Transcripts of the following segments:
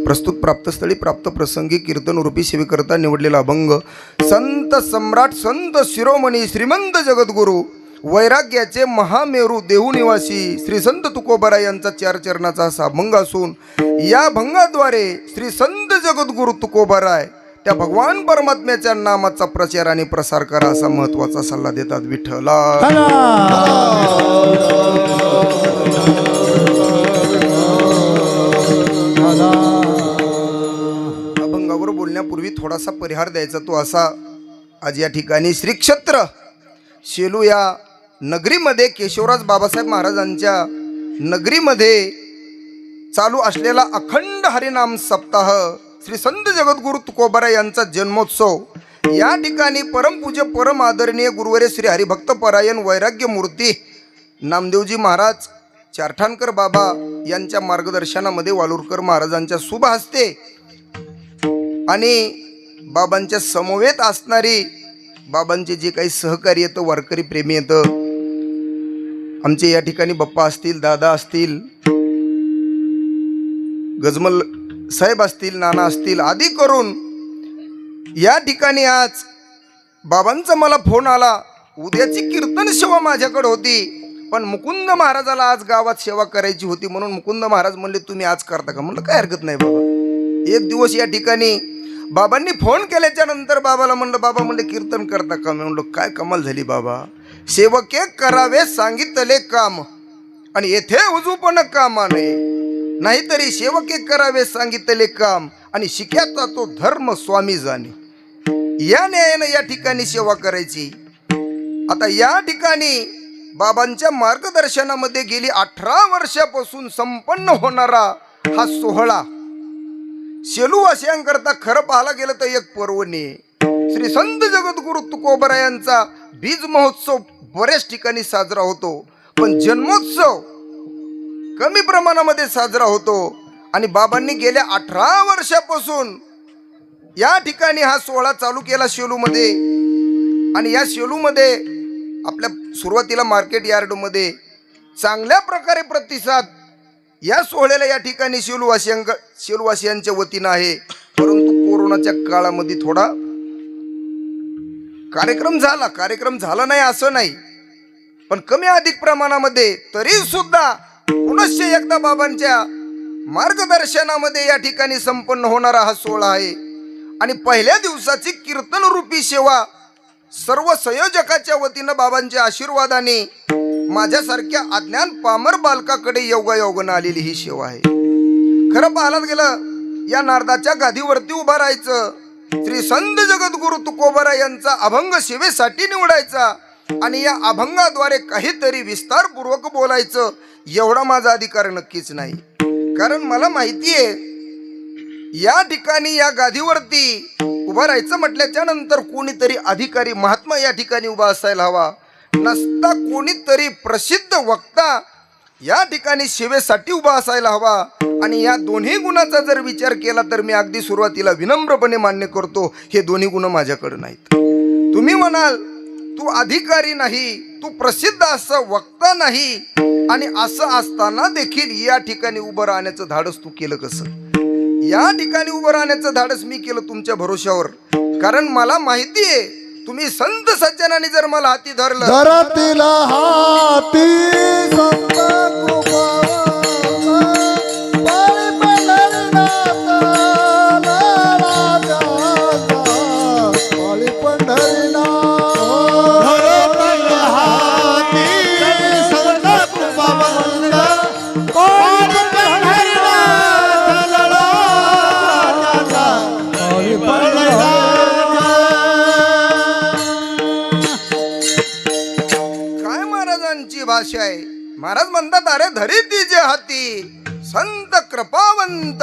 प्रस्तुत प्राप्तस्थळी प्राप्त प्रसंगी कीर्तन रूपी सेवेकरता निवडलेला अभंग संत सम्राट संत शिरोमणी श्रीमंत जगद्गुरु वैराग्याचे महामेरू देहू निवासी श्री संत तुकोबाराय यांचा 4 चरणाचा असा अभंग असून या भंगाद्वारे श्री संत जगद्गुरु तुकोबाराय त्या भगवान परमात्म्याच्या नामाचा प्रचार आणि प्रसार करा असा महत्त्वाचा सल्ला देतात. विठ्ठला अभंगावर बोलण्यापूर्वी थोडासा परिहार द्यायचा तो असा. आज या ठिकाणी श्री क्षेत्र शेलू या नगरीमध्ये केशवराज बाबासाहेब महाराजांच्या नगरीमध्ये चालू असलेला अखंड हरिनाम सप्ताह श्री संत जगद्गुरु तुकोबाराय यांचा जन्मोत्सव या ठिकाणी परमपूज्य परम आदरणीय गुरुवर्य श्री हरिभक्त परायण वैराग्य मूर्ती नामदेवजी महाराज चारठाणकर बाबा यांच्या मार्गदर्शनामध्ये वालुरकर महाराजांच्या शुभ हस्ते आणि बाबांच्या समवेत असणारी बाबांचे जे काही सहकारी येतं वारकरी प्रेमी येतं आमचे या ठिकाणी बाप्पा असतील, दादा असतील, गजमल साहेब असतील, नाना असतील आदी करून या ठिकाणी आज बाबांचा मला फोन आला. उद्याची कीर्तन सेवा माझ्याकडे होती पण मुकुंद महाराजाला आज गावात सेवा करायची होती म्हणून मुकुंद महाराज म्हणले तुम्ही आज करता का. म्हणलं काय हरकत नाही बाबा. एक दिवस या ठिकाणी बाबांनी फोन केल्याच्या नंतर बाबाला म्हणलं बाबा म्हणले कीर्तन करता का. मी म्हणलं काय कमाल झाली बाबा. सेवके करावे सांगितले काम आणि येथे उजूपण कामा नये नाहीतरी सेवके करावे सांगितले काम आणि शिक्याचा तो धर्म स्वामी जाणे. या न्यायाने या ठिकाणी सेवा करायची. आता या ठिकाणी बाबांच्या मार्गदर्शनामध्ये गेली 18 वर्षापासून संपन्न होणारा हा सोहळा शेलूवासियांकरता खरं पाहायला गेलं तर एक पर्वणी. श्री संत जगद्गुरु तुकोबाराय यांचा बीज महोत्सव बऱ्याच ठिकाणी साजरा होतो पण जन्मोत्सव कमी प्रमाणामध्ये साजरा होतो. आणि बाबांनी गेल्या 18 वर्षापासून या ठिकाणी हा सोहळा चालू केला शेलूमध्ये. आणि या शेलूमध्ये आपल्या सुरुवातीला मार्केट यार्डमध्ये चांगल्या प्रकारे प्रतिसाद या सोहळ्याला या ठिकाणी शेलूवासियांच्या वतीनं आहे. परंतु कोरोनाच्या काळामध्ये थोडा कार्यक्रम झाला नाही असं नाही पण कमी अधिक प्रमाणामध्ये तरी सुद्धा पुनश्च एकदा बाबांच्या मार्गदर्शनामध्ये या ठिकाणी संपन्न होणारा हा सोहळा आहे. आणि पहिल्या दिवसाची कीर्तन रूपी सेवा सर्व संयोजकाच्या वतीनं बाबांच्या आशीर्वादाने माझ्यासारख्या अज्ञान पामर बालकाकडे योगायोगानं आलेली ही सेवा आहे. खरं पाहायला गेलं या नारदाच्या गादीवरती उभा राहायचं, श्री संत जगद्गुरु तुकोबाराय यांचा अभंग सेवेसाठी निवडायचा आणि या अभंगाद्वारे काहीतरी विस्तारपूर्वक बोलायचं एवढा माझा अधिकार नक्कीच नाही. कारण मला माहिती आहे या ठिकाणी या गादीवरती उभा राहायचं म्हटल्याच्या नंतर कोणीतरी अधिकारी महात्मा या ठिकाणी उभा असायला हवा. नसता कोणीतरी प्रसिद्ध वक्ता या ठिकाणी सेवेसाठी उभा असायला हवा. आणि या दोन्ही गुणाचा जर विचार केला तर मी अगदी सुरुवातीला विनम्रपणे मान्य करतो हे दोन्ही गुण माझ्याकडे नाहीत. तुम्ही म्हणाल तू अधिकारी नाही, तू प्रसिद्ध असं वक्ता नाही आणि असं असताना देखील या ठिकाणी उभं राहण्याचं धाडस तू केलं कसं. या ठिकाणी उभं राहण्याचं धाडस मी केलं तुमच्या भरोशावर. कारण मला माहिती आहे तुम्ही संत सज्जनाने जर मला हाती धरलं धरतीला हाती संत भाषा आहे. महाराज म्हणतात अरे धरी तिचे हाती संत कृपावंत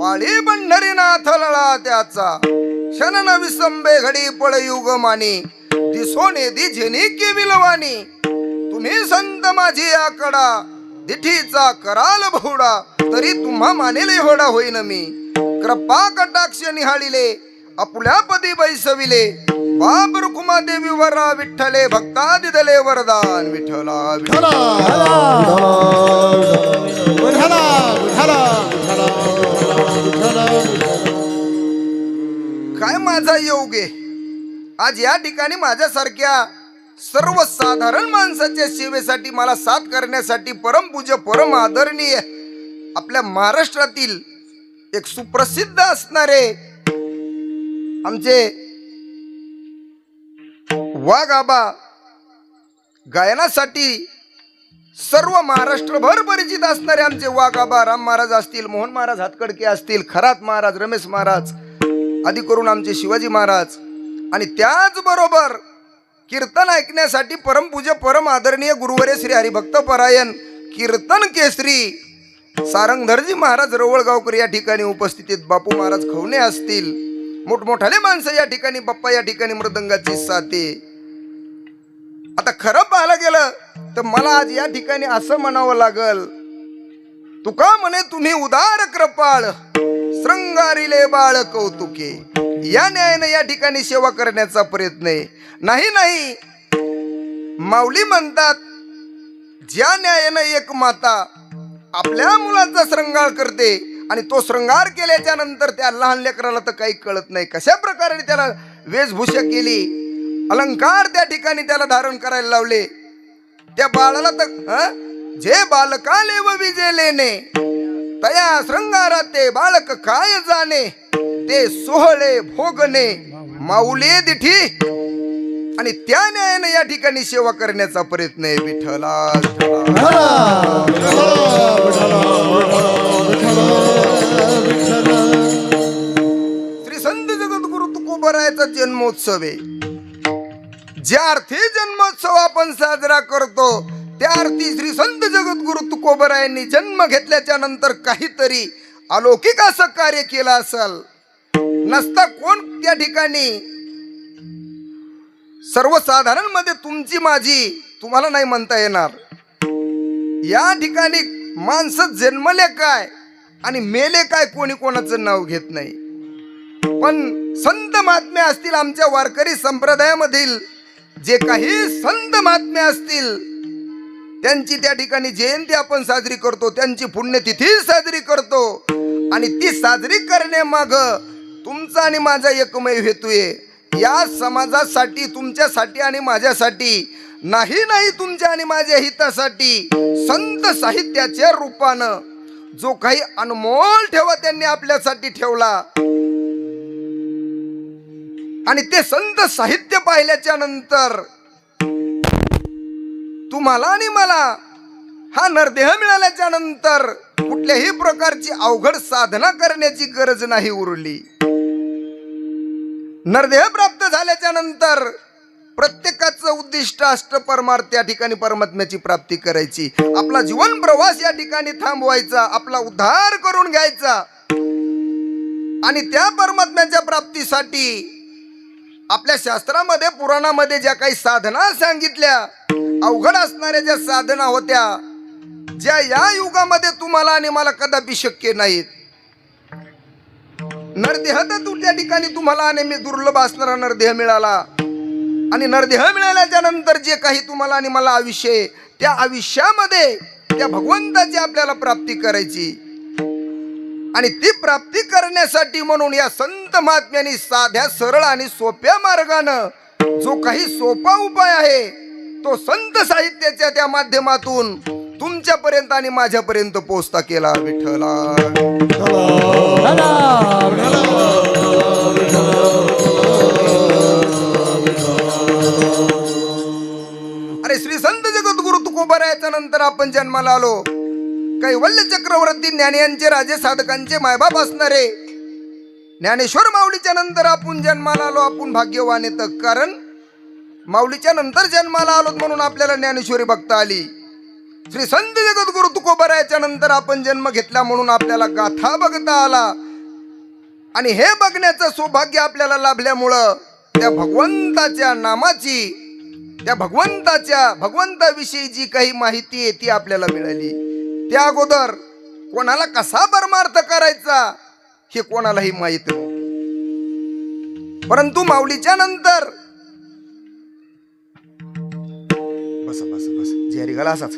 पाळी पंढरीनाथ लळा त्याचा क्षण न विसंबे घडी पळ युग मानी दिसोने दिझेनी की विलवानी तुम्ही संत माझी आकडा दिठीचा कराल बहुडा तरी तुम्हा मानेले होडा होईन मी कृपा कटाक्ष निहाळिले आपुल्या पदी बैसविले बाप रुक्मा देवी वरा विठ्ठले भक्ता दिदले वरदान विठ्ठला विठ्ठला विठ्ठला विठ्ठला तुमचा योग आहे. आज या ठिकाणी माझ्यासारख्या सर्वसाधारण माणसाच्या सेवेसाठी मला साथ करण्यासाठी परमपूज्य परम आदरणीय आपल्या महाराष्ट्रातील एक सुप्रसिद्ध असणारे आमचे वाघ आबा, गायनासाठी सर्व महाराष्ट्रभर परिचित असणारे आमचे वाघ आबा राम महाराज असतील, मोहन महाराज हातकडके असतील, खरात महाराज, रमेश महाराज आदी करून आमचे शिवाजी महाराज, आणि त्याचबरोबर कीर्तन ऐकण्यासाठी परमपूज्य परम आदरणीय गुरुवर्य श्री हरिभक्त परायण कीर्तन केसरी सारंगधरजी महाराज रवळगावकर या ठिकाणी उपस्थित आहेत. बापू महाराज खवणे असतील, मोठमोठाले माणसं या ठिकाणी, बाप्पा या ठिकाणी मृदंगाची साथे. आता खरं पाहायला गेलं तर मला आज या ठिकाणी असं म्हणावं लागल, तुका म्हणे तुम्ही उदार कृपाळ श्रंगारिले बाळ कौतुके. या न्यायाने या ठिकाणी सेवा करण्याचा प्रयत्न आहे. नाही, माऊली म्हणतात, ज्या न्यायाने एक माता आपल्या मुलाचा श्रृंगार करते आणि तो श्रृंगार केल्याच्या नंतर त्या लहान लेकराला तर काही कळत नाही कशा प्रकारे त्याला वेशभूषा केली, अलंकार त्या ठिकाणी त्याला धारण करायला लावले. त्या बाळाला तर जे बालकाले व विजेलेने तया श्रृंगारात ते बालक काय जाणे, ते सोहळे भोगणे माऊले दिठी. आणि त्या न्यायाने या ठिकाणी सेवा करण्याचा प्रयत्न आहे. विठ्ठला श्री संत जगद्गुरु तुकोबरायाचा जन्मोत्सव आहे. ज्या अर्थी जन्मोत्सव आपण साजरा करतो त्या अर्थी श्री संत जगद्गुरु तुकोबरायांनी जन्म घेतल्याच्या नंतर काहीतरी अलौकिक असं कार्य केलं असेल. नसता कोण त्या ठिकाणी सर्वसाधारण मध्ये तुमची माझी तुम्हाला नाही म्हणता येणार. या ठिकाणी माणसं जन्मले काय आणि मेले काय कोणी कोणाचं नाव घेत नाही. पण संत महात्मे असतील, आमच्या वारकरी संप्रदायामधील जे काही संत महात्मे असतील त्यांची त्या ठिकाणी जयंती आपण साजरी करतो, त्यांची पुण्यतिथी साजरी करतो. आणि ती साजरी करण्यामाग तुमचा आणि माझा एकमेव हेतू आहे. या समाजासाठी, तुमच्यासाठी आणि माझ्यासाठी नाही, तुमच्या आणि माझ्या हितासाठी संत साहित्याच्या रूपानं जो काही अनमोल ठेवा त्यांनी आपल्यासाठी ठेवला. आणि ते संत साहित्य पाहिल्याच्या नंतर तुम्हाला आणि मला हा नरदेह मिळाल्याच्या नंतर कुठल्याही प्रकारची अवघड साधना करण्याची गरज नाही उरली. नरदेह प्राप्त झाल्याच्या नंतर प्रत्येकाचं उद्दिष्ट अष्ट परमार्थ त्या ठिकाणी परमात्म्याची प्राप्ती करायची. आपला जीवन प्रवास या ठिकाणी थांबवायचा, आपला उद्धार करून घ्यायचा. आणि त्या परमात्म्याच्या प्राप्तीसाठी आपल्या शास्त्रामध्ये, पुराणामध्ये ज्या काही साधना सांगितल्या, अवघड असणाऱ्या ज्या साधना होत्या, ज्या या युगामध्ये तुम्हाला आणि मला कदापि शक्य नाहीत. नरदेह तर त्या ठिकाणी तुम्हाला आणि मी दुर्लभ असणारा नरदेह मिळाला. आणि नरदेह मिळाल्याच्या नंतर जे काही तुम्हाला आणि मला आयुष्य आहे, त्या आयुष्यामध्ये त्या भगवंताची आपल्याला प्राप्ती करायची. आणि ती प्राप्ती करण्यासाठी म्हणून या संत महात्म्यांनी साध्या, सरळ आणि सोप्या मार्गानं जो काही सोपा उपाय आहे तो संत साहित्याच्या त्या माध्यमातून तुमच्यापर्यंत आणि माझ्यापर्यंत पोहोचता केला. विठ्ठला अरे श्री संत जगद्गुरु तुकोबरायाच्या नंतर आपण जन्माला आलो. कैवल्य चक्रवर्ती ज्ञानियांचे राजे, साधकांचे मायबाप असणारे ज्ञानेश्वर माऊलीच्या नंतर आपण जन्माला आलो. आपण भाग्यवान येत, कारण माऊलीच्या नंतर जन्माला आलो म्हणून आपल्याला ज्ञानेश्वरी बघता आली. श्री संत जगद्गुरु तुकोबरायाच्या नंतर आपण जन्म घेतला म्हणून आपल्याला गाथा बघता आला. आणि हे बघण्याचं सौभाग्य आपल्याला लाभल्यामुळं त्या भगवंताच्या नामाची, त्या भगवंताविषयी जी काही माहिती आहे ती आपल्याला मिळाली. त्या अगोदर कोणाला कसा परमार्थ करायचा हे कोणालाही माहित नव्हतं. परंतु माऊलीच्या नंतर बस बस बस जेरी घाला असाच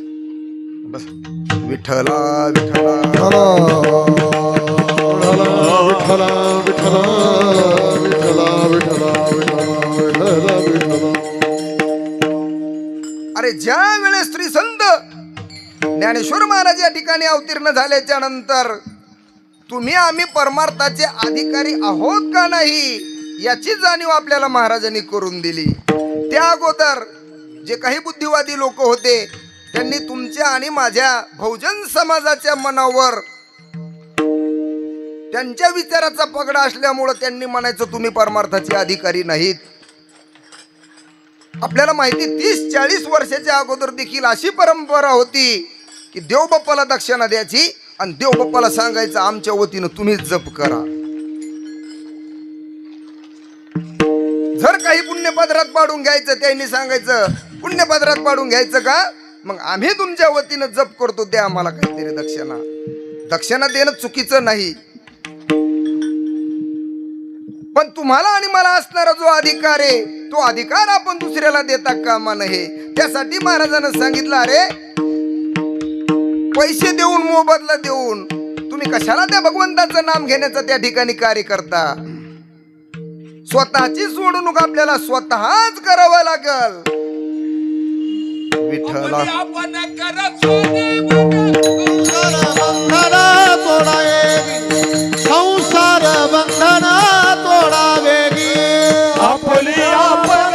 बस. विठ्ठला विठ्ठला विठ्ठला विठ्ठला विठ्ठला विठ्ठला ज्ञानेश्वर महाराज या ठिकाणी अवतीर्ण झाल्याच्या नंतर तुम्ही आम्ही परमार्थाचे अधिकारी आहोत का नाही याची जाणीव आपल्याला महाराजांनी करून दिली. त्या अगोदर जे काही बुद्धिवादी लोक होते त्यांनी तुमच्या आणि माझ्या बहुजन समाजाच्या मनावर त्यांच्या विचाराचा पगडा असल्यामुळं त्यांनी म्हणायचं तुम्ही परमार्थाचे अधिकारी नाहीत. आपल्याला माहिती 30-40 वर्षाच्या अगोदर देखील अशी परंपरा होती की देवबाप्पाला दक्षिणा द्यायची आणि देवबाप्पाला सांगायचं आमच्या वतीनं तुम्हीच जप करा. जर काही पुण्यपदरात पाडून घ्यायचं त्यांनी सांगायचं पुण्यपदरात पाडून घ्यायचं का, मग आम्ही तुमच्या वतीनं जप करतो द्या आम्हाला काहीतरी दक्षिणा. दक्षिणा देणं चुकीचं नाही, पण तुम्हाला आणि मला असणारा जो अधिकार आहे तो अधिकार आपण दुसऱ्याला देता कामा नये. त्यासाठी महाराजांना सांगितलं अरे पैसे देऊन मोबदला देऊन तुम्ही कशाला त्या भगवंताचं नाम घेण्याचं त्या ठिकाणी कार्य करता. स्वतःची सोडवणूक आपल्याला स्वतःच करावं लागल. विठ्ठला संसार बंधन तोडावेगी आपली आपण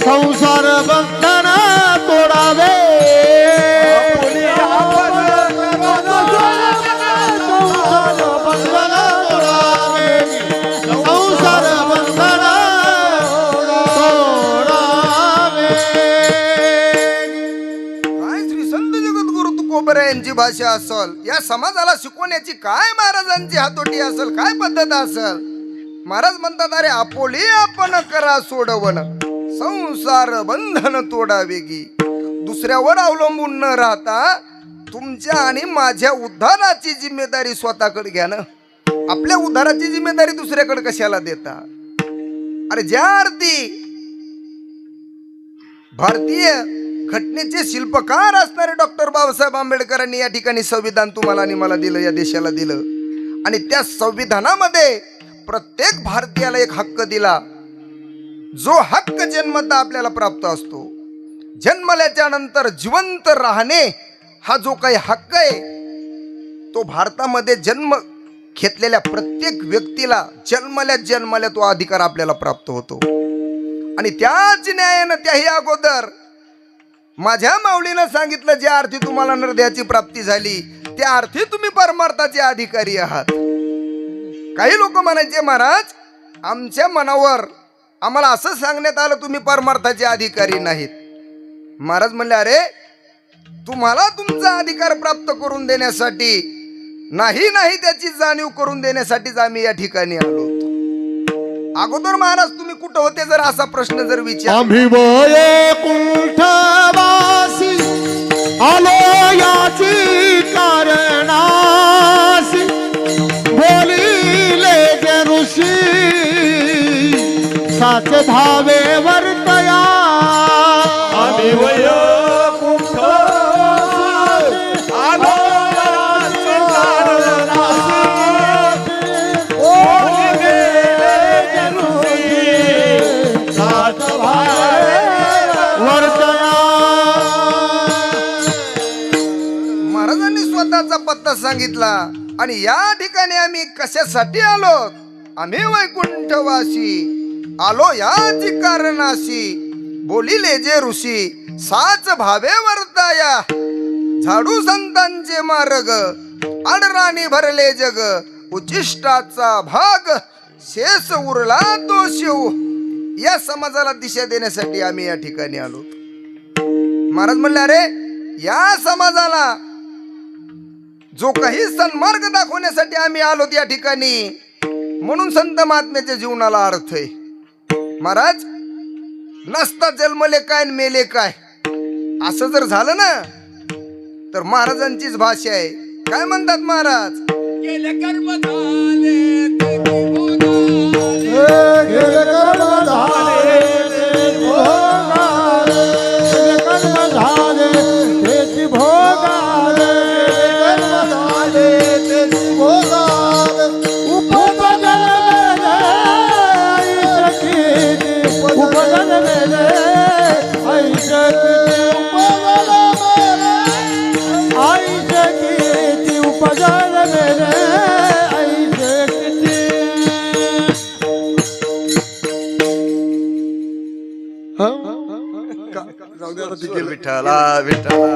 संसार बंधन तोडावे संसार बंधन तोडावे. काय श्री संत जगद्गुरु तुकोबरा यांची भाषा असल, या समाजाला शिकवण्याची काय महाराजांची हातोटी असल, काय पद्धत असल. महाराज म्हणतात अरे आपोली आपण करा सोडवण संसार बंधन तोडावेगी. दुसऱ्यावर अवलंबून न राहता तुमच्या आणि माझ्या उद्धाराची जिम्मेदारी स्वतःकडे घ्या ना. आपल्या उद्धाराची जिम्मेदारी दुसऱ्याकडे कशाला देता. अरे ज्या अर्थी भारतीय घटनेचे शिल्पकार असणारे डॉक्टर बाबासाहेब आंबेडकरांनी या ठिकाणी संविधान तुम्हाला आणि मला दिलं, या देशाला दिलं, आणि त्या संविधानामध्ये प्रत्येक भारतीयाला एक हक्क दिला, जो हक्क जन्मता आपल्याला प्राप्त असतो. जन्मल्याच्या नंतर जिवंत राहणे हा जो काही हक्क आहे तो भारतामध्ये जन्म घेतलेल्या प्रत्येक व्यक्तीला जन्मल्या तो अधिकार आपल्याला प्राप्त होतो. आणि त्याच न्यायानं त्याही अगोदर माझ्या माऊलीनं सांगितलं ज्या अर्थी तुम्हाला नरदेहाची प्राप्ती झाली त्या अर्थी तुम्ही परमार्थाचे अधिकारी आहात. काही लोक म्हणायचे महाराज आमच्या मनावर आम्हाला असं सांगण्यात आलं तुम्ही परमार्थाचे अधिकारी नाहीत. महाराज म्हणले अरे तुम्हाला तुमचा अधिकार प्राप्त करून देण्यासाठी नाही त्याची जाणीव करून देण्यासाठीच आम्ही या ठिकाणी आलो. अगोदर महाराज तुम्ही कुठं होते जर असा प्रश्न जर विचार. आम्ही वैकुंठवासी आलो याची कारणासी बोलिले जे ऋषी साच भावे वर्तया. आम्ही वैकुंठवासी आलो याची कारणासी बोलिले जे ऋषी साच भावे वर्तया. महाराजांनी स्वतःचा पत्ता सांगितला आणि या ठिकाणी आम्ही कशासाठी आलो. आम्ही वैकुंठवासी आलो याची कारणाशी बोलिले जे ऋषी साच भावे वर्ताया. झाडू संतांचे मार्ग आडराणी भरले जग उचिष्टाचा भाग शेष उरला तो शिव. या समाजाला दिशा देण्यासाठी आम्ही या ठिकाणी आलो. महाराज म्हणले अरे या समाजाला जो काही सन्मार्ग दाखवण्यासाठी आम्ही आलो या ठिकाणी, म्हणून संत महात्म्याच्या जीवनाला अर्थ आहे. महाराज नसता जन्मले काय मेले काय असं जर झालं ना तर महाराजांचीच भाषा आहे. काय म्हणतात महाराज? गेले कर्म झाले ते भोगाले. गेले कर्म झाले ते भोगाले. गेले कर्म झाले ते भोगाले. कर्म झाले ते भोगाले. उपजन मेले ऐश किती. उपजन मेले ऐश किती. उपजन मेले ऐश किती. उपजन मेले ऐश किती. विठ्ठला विठ्ठला.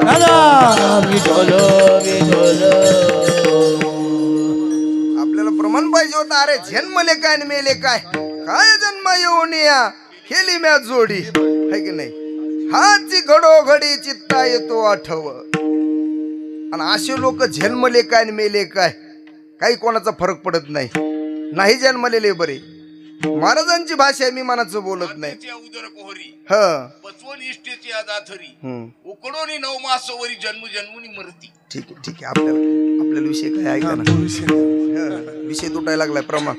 आपल्याला प्रमाण पाहिजे होतं. अरे जन्मले काय आणि मेले काय? काय जन्म येऊन या केली म्या जोडी है की नाही? हाची घडोघडी चित्ता येतो आठव. आणि असे लोक जन्मले काय आणि मेले काय काही कोणाचा फरक पडत नाही. नाही जन्मलेले बरे. महाराजांची भाषा आहे, मी मनाचं बोलत नाही. उदर पोहरी ह बचवन इष्टेची आदाथरी हम्म. उकडोनी नऊ मासवरी जन्म जन्मुनी मरती. ठीक आहे ठीक आहे. आपल्याला विषय काय ऐका ना. हं, विषय तुटायला लागलाय प्रमाण.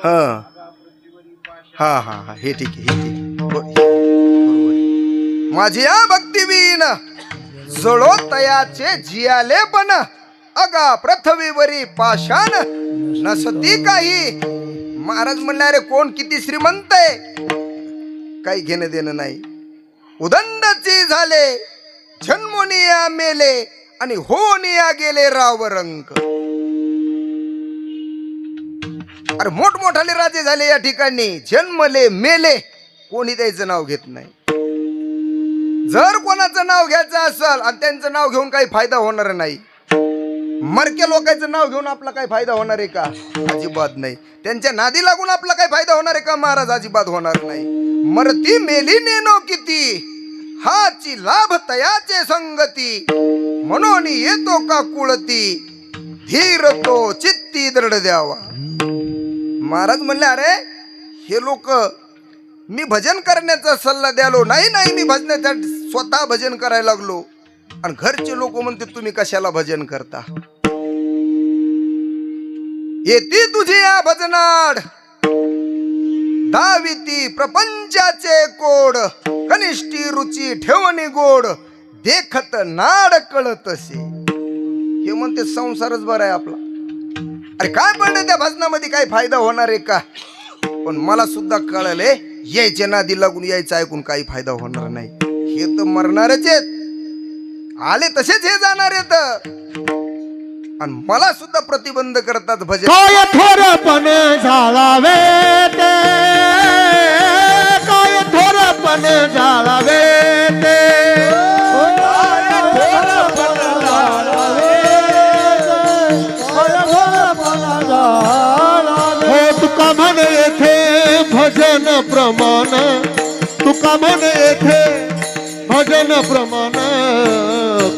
हा हा हा हा हे ठीक आहे हे ठीक आहे. बरोबर. माझी या भक्तीवीन जळो तयाचे जियाले पण अगा पृथ्वीवरी पाषाण नसती काही. महाराज म्हणले अरे कोण किती श्रीमंत आहे काही घेणं देणं नाही. उदंडची झाले जन्मोनिया मेले आणि होनिया गेले रावरंक. अरे मोठमोठाले राजे झाले या ठिकाणी. जन्मले मेले कोणी त्याचं नाव घेत नाही. जर कोणाचं नाव घ्यायचं असेल आणि त्यांचं नाव घेऊन काही फायदा होणार नाही. मरक्या लोकांचं नाव घेऊन आपला काही फायदा होणार आहे का? अजिबात नाही. त्यांच्या नादी लागून आपला काही फायदा होणार आहे का? महाराज अजिबात होणार नाही. मरती मेली नेनो किती हाची लाभ तयाचे संगती म्हणून येतो का कुळती धीर तो चित्ती दृढ द्यावा. महाराज म्हणले अरे हे लोक मी भजन करण्याचा सल्ला द्यालो नाही. नाही मी भजनाच्या स्वतः भजन करायला लागलो आणि घरचे लोक म्हणते तुम्ही कशाला भजन करता. येती तुझी या भजनाड दाविती प्रपंचाचे कोड कनिष्ठी रुची ठेवणी गोड देखत नाड कळत असे. हे म्हणते संसारच बरा आहे आपला. अरे काय पडलं त्या भजनामध्ये काही फायदा होणार आहे का? पण मला सुद्धा कळले यायच्या नादी लागून यायचं ऐकून काही फायदा होणार नाही. हे तर मरणारच आहेत. आले तसेच हे जाणार आहेत. आणि मला सुद्धा प्रतिबंध करतात भजन. काय थोरपण झालावे ते. काय थोरपण झालावे ते. काय थोरपण झालावे ते. काय थोरपण झालावे. हो तुका म्हणे येथे भजन प्रमाण. तुका म्हणे येथे भजन प्रमाण.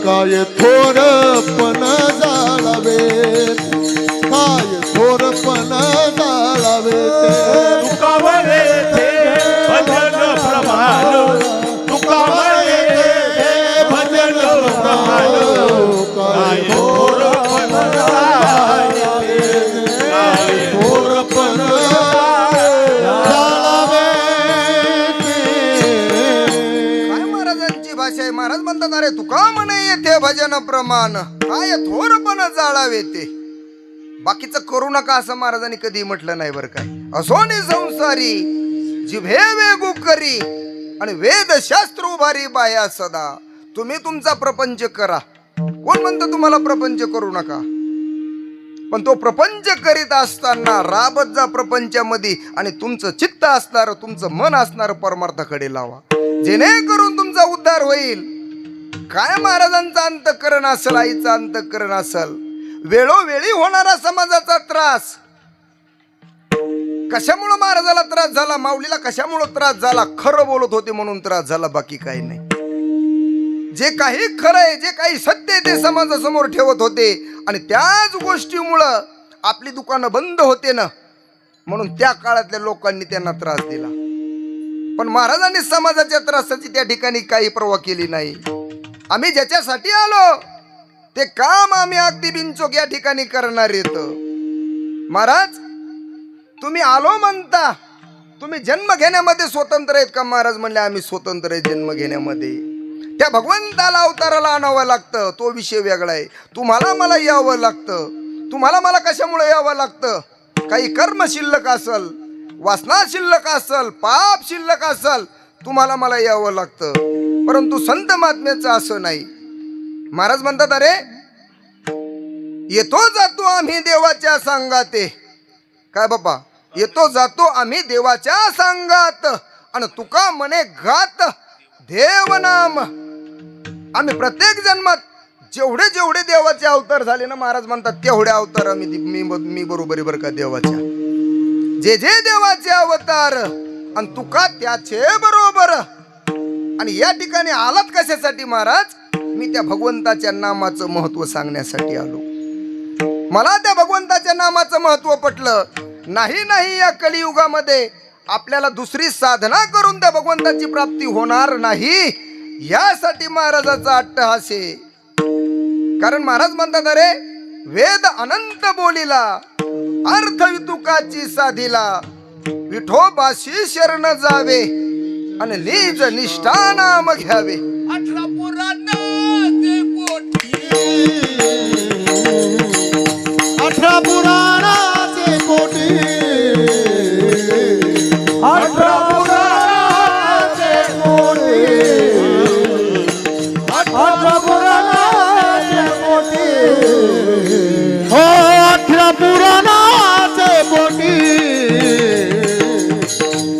काय थोरपण जाळावे. काय थोरपण जाळावे. तुका म्हणे येथे भजन प्रमाण. तुका म्हणे येथे भजन प्रमाण. काय थोरपण जाळावे. काय थोरपण जाळावे. काय महाराजांची भाषा आहे. महाराज म्हणतात अरे तुका म्हणे येथे भजन प्रमाण काय थोरपण जाळावे ते. बाकीचं करू नका असं महाराजांनी कधी म्हटलं नाही बरं काय. असोनी संसारी जिभे वेगू करी आणि वेद शास्त्र उभारी बाया सदा. तुम्ही तुमचा प्रपंच करा. कोण म्हणतं तुम्हाला प्रपंच करू नका? पण तो प्रपंच करीत असताना राबत जा प्रपंचामध्ये आणि तुमचं चित्त असणार तुमचं मन असणार परमार्थाकडे लावा जेणेकरून तुमचा उद्धार होईल. काय महाराजांचा अंतःकरण असेल आईचा अंतःकरण असेल. वेळोवेळी होणारा समाजाचा त्रास कशामुळे महाराजाला त्रास झाला माऊलीला कशामुळे त्रास झाला? खरं बोलत होते म्हणून त्रास झाला बाकी काही नाही. जे काही खरं आहे जे काही सत्य आहे ते समाजासमोर ठेवत होते आणि त्याच गोष्टीमुळं आपली दुकानं बंद होते ना म्हणून त्या काळातल्या लोकांनी त्यांना त्रास दिला. पण महाराजांनी समाजाच्या त्रासाची त्या ठिकाणी काही पर्वा केली नाही. आम्ही ज्याच्यासाठी आलो ते काम आम्ही अगदी बिनचोक या ठिकाणी करणार येत. महाराज तुम्ही आलो म्हणता, तुम्ही जन्म घेण्यामध्ये स्वतंत्र आहेत का? महाराज म्हणले आम्ही स्वतंत्र आहे जन्म घेण्यामध्ये. त्या भगवंताला अवताराला आणावं लागतं, तो विषय वेगळा आहे. तुम्हाला मला यावं लागतं. तुम्हाला मला कशामुळे यावं लागतं? काही कर्म शिल्लक असल, वासना शिल्लक असल, पाप शिल्लक असल, तुम्हाला मला यावं लागतं. परंतु संत महात्म्याचं असं नाही. महाराज म्हणतात अरे येतो जातो आम्ही देवाच्या सांगाते. काय बाबा? येतो जातो आम्ही देवाच्या सांगात आणि तुका म्हणे घात देवनाम. आम्ही प्रत्येक जन्मात जेवढे जेवढे देवाचे अवतार झाले ना, महाराज म्हणतात तेवढे अवतार मी बरोबर आहे बरं का देवाच्या. जे जे देवाचे अवतार आणि तुका त्याचे बरोबर. आणि या ठिकाणी आलात कशासाठी महाराज? मी त्या भगवंताच्या नामाचं महत्व सांगण्यासाठी आलो. मला त्या भगवंताच्या नामाचं महत्व पटलं. नाही या कलियुगामध्ये आपल्याला दुसरी साधना करून त्या भगवंताची प्राप्ती होणार नाही, यासाठी महाराजाचा अट्टहास आहे. कारण महाराज म्हणतात अरे वेद अनंत बोलिला, अर्थ वितुकाची साधिला, विठोबाशी शरण जावे आणि निज निष्ठा नाम घ्यावे. 18 पुराणाचे पोटी, 18 पुराणाचे पोटी, 18 पुराणाचे पोटी, 18 पुराणाचे पोटी, हो 18 पुराणाचे पोटी,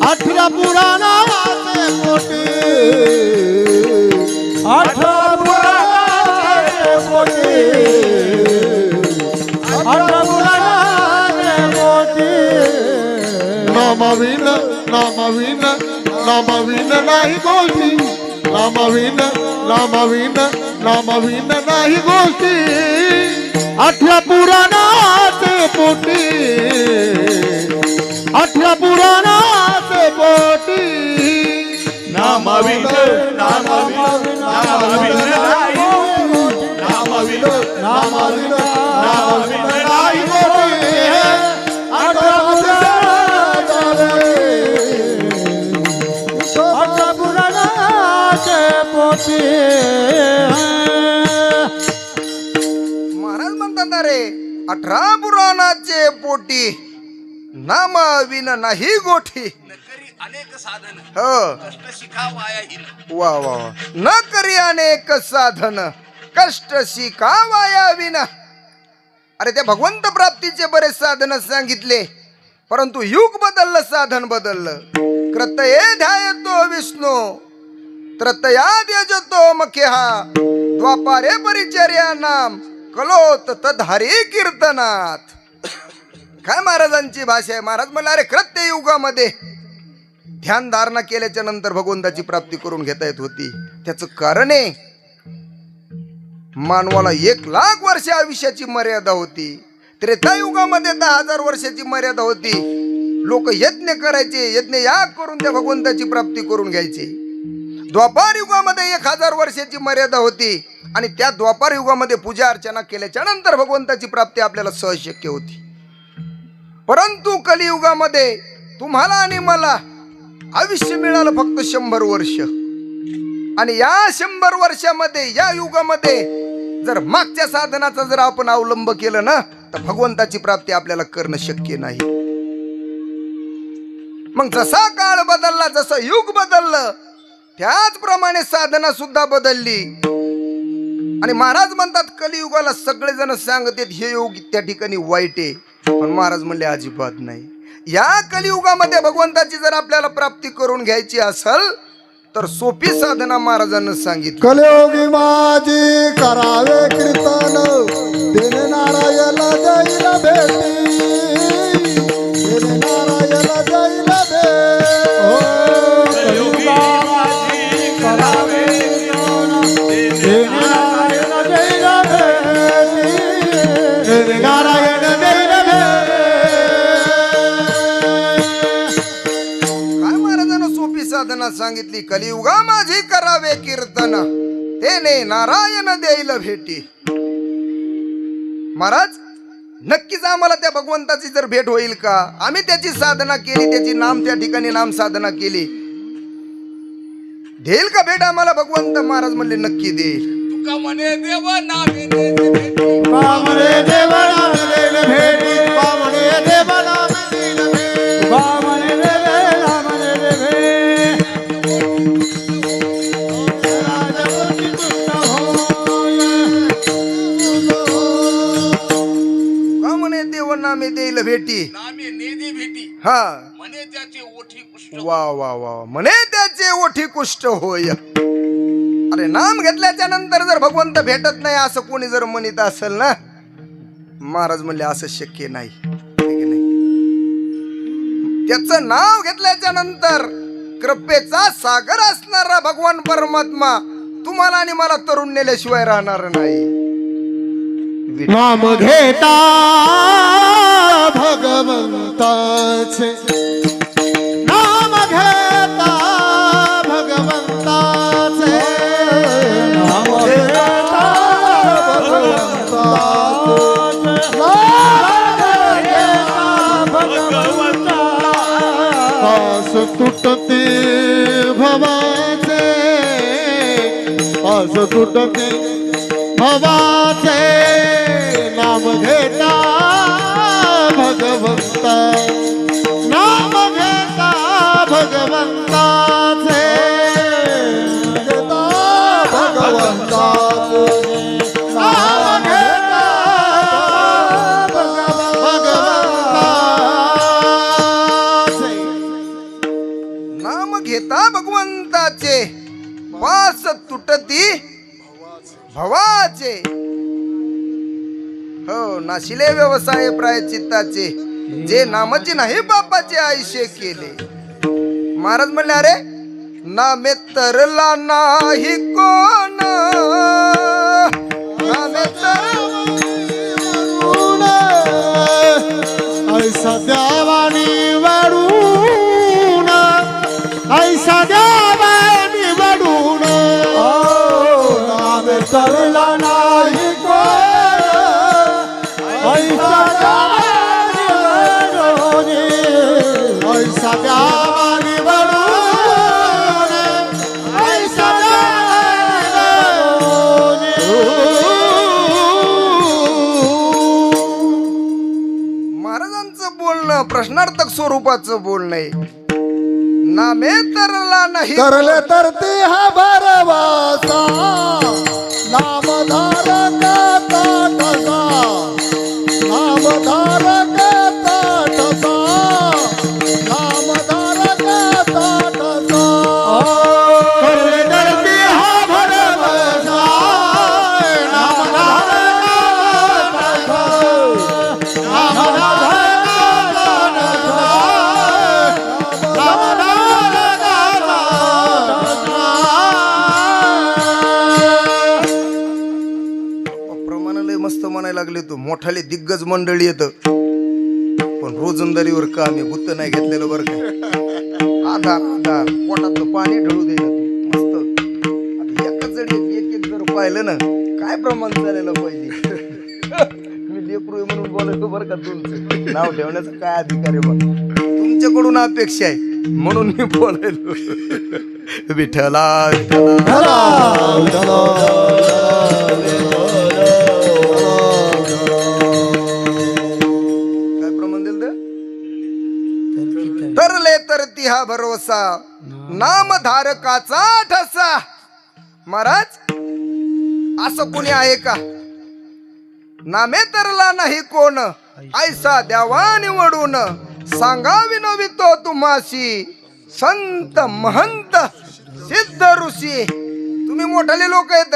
18 पुराणाचे पोटी, 18 पुराणाचे पोटी, 18 पुराणाचे पोटी. नामविन नामविन नामविन नाही गोष्टी, नामविन नामविन नामविन नाही गोष्टी. 18 पुराणाचे पोटी, 18 पुराणाचे पोटी. नामविन नामविन नामविन नाही, नामविन नामविन नामविन नाही गोष्टी. 18 पुराणाचे पोटी. महाराज म्हणतात अरे 18 पुराणाचे पोटी, नाम विन नाही गोठी. नकरी अनेक साधन, हो कष्ट शिका वायाहीन. वा वा वा. न करी अनेक साधन, कष्ट शिका वाया विना. अरे त्या भगवंत प्राप्तीचे बरेच साधन सांगितले, परंतु युग बदललं, साधन बदललं. कृतये ध्यायतो विष्णू, त्रतयाद यजतो मख्यहा, द्वापारे परिचर्या नाम, कलोत तद्धारी कीर्तनात. काय महाराजांची भाषा आहे. महाराज म्हणले अरे कृत्य युगामध्ये ध्यान धारणा केल्याच्या नंतर भगवंताची प्राप्ती करून घेता येत होती. त्याचं कारण आहे मानवाला 1,00,000 वर्ष आयुष्याची मर्यादा होती. त्रेतायुगामध्ये 10,000 वर्षाची मर्यादा होती. लोक यज्ञ करायचे, यज्ञ याग करून त्या भगवंताची प्राप्ती करून घ्यायचे. द्वापार युगामध्ये 1,000 वर्षाची मर्यादा होती आणि त्या द्वापार युगामध्ये पूजा अर्चना केल्याच्या नंतर भगवंताची प्राप्ती आपल्याला सहज शक्य होती. परंतु कलियुगामध्ये तुम्हाला आणि मला आयुष्य मिळालं फक्त 100 वर्ष. आणि या 100 वर्षामध्ये, या युगामध्ये जर मागच्या साधनाचा जर आपण अवलंब केलं ना, तर भगवंताची प्राप्ती आपल्याला करणं शक्य नाही. मग जसा काळ बदलला, जसं युग बदललं, त्याचप्रमाणे साधना सुद्धा बदलली. आणि महाराज म्हणतात कलियुगाला सगळेजण सांगतात हे युग त्या ठिकाणी वाईट आहे, पण महाराज म्हणले अजिबात नाही. या कलियुगामध्ये भगवंताची जर आपल्याला प्राप्ती करून घ्यायची असेल तर सोपी साधना महाराजांना सांगितली. कलियोगी माझी करावे कीर्तन, देणे नारायला जाईल भेटी, देणे नारायला जाईल कलियुगी माझी करावे देणे नारायण जाईल भेटी, देणे नारायण जाईल भेटी. काय महाराजांना सोपी साधना महाराजांना सांगितली, कलियुगा माझी करावे कीर्तन, तेने नारायण देईल भेटी. महाराज, नक्कीच आम्हाला त्या भगवंताची जर भेट होईल का? आम्ही त्याची साधना केली, त्याची नाम त्या ठिकाणी नाम साधना केली, देईल का भेट आम्हाला भगवंत? महाराज म्हणले नक्की देईल. तुका म्हणे देव नामे देते भेटी. बामणे देवना देन भेटी, बामणे देवना देन भेटी, बामणे देवना देन भेटी. राजपती तुष्ट होय. का म्हणे देव नामे देईल भेटी? नामे नेदी भेटी. हा, म्हणे त्याचे ओठी कुष्ठ. वा वा वा, म्हणे त्याचे ओठी कुष्ठ होय. अरे नाम घेतल्याच्या नंतर जर भगवंत भेटत नाही असं कोणी जर म्हणत असेल ना, महाराज म्हणले असं शक्य नाही. त्याचं नाव घेतल्याच्या नंतर कृपेचा सागर असणारा भगवान परमात्मा तुम्हाला आणि मला तरुण नेल्याशिवाय राहणार नाही. नाम घेता भगवंताचे, नाम घेता भगवंताचे, नाम घेता भगवंताचे, नाम घेता भगवंताचे. आस तुटते भवाचे, आस तुटते भवाचे, नाम घेता भगवंता, नाम घेता भगवंताचे, घेता भगवंताचे, नाम घेता भगवंताचे. नाम घेता भगवंताचे, वास तुटती भवाचे. हो, नाशिले व्यवसाय प्रायचित्ताचे, जे नामाचे नाही बापाचे आयुष्य केले. महाराज म्हणले, अरे नामे तरला नाही कोण, नामे ऐसा द्यावानी वाढून, ऐसा द्यावानी वाढून, नाम तरला नाही कोण, ऐसा द्यावानी वाढून, ऐसा द्यावानी वाढून, ऐसा द्यावानी वाढून. महाराजांचं बोलणं प्रश्नार्थक स्वरूपाचं बोलणं आहे. नामे तरला नाही करले तर ते हा भरवासा, नामधारक ताटसा, नामधारक ताटसा, नामधारक ताटसा. करले तर ते हा भरवासा, नामधारक ताटसा, नामधारक मस्त म्हणायला लागले. तो मोठाले दिग्गज मंडळी येत, पण रोजंदारीवर काम आहे, गुत्त नाही घेतलेलं बरं का. आधार आधार पोटातलं पाणी ढळू दे मस्त. आता एकाच जणी एक एक जर पाहिलं ना, काय प्रमाण झालेलं पाहिजे. मी लेकरू आहे म्हणून बोलायचो बरं का. तुमचं नाव ठेवण्याचं काय अधिकार आहे बा, तुमच्याकडून अपेक्षा आहे म्हणून मी बोलायलो. विठ्ठला विठ्ठला तरले तर तिहा भरोसा, नामधारकाचा ठसा. महाराज, असं कोणी आहे का? नामे तरला नाही कोण, ऐसा द्यावा निवडून, सांगावी नवितो तुम्हाशी, संत महंत सिद्ध ऋषी. तुम्ही मोठाले लोक आहेत,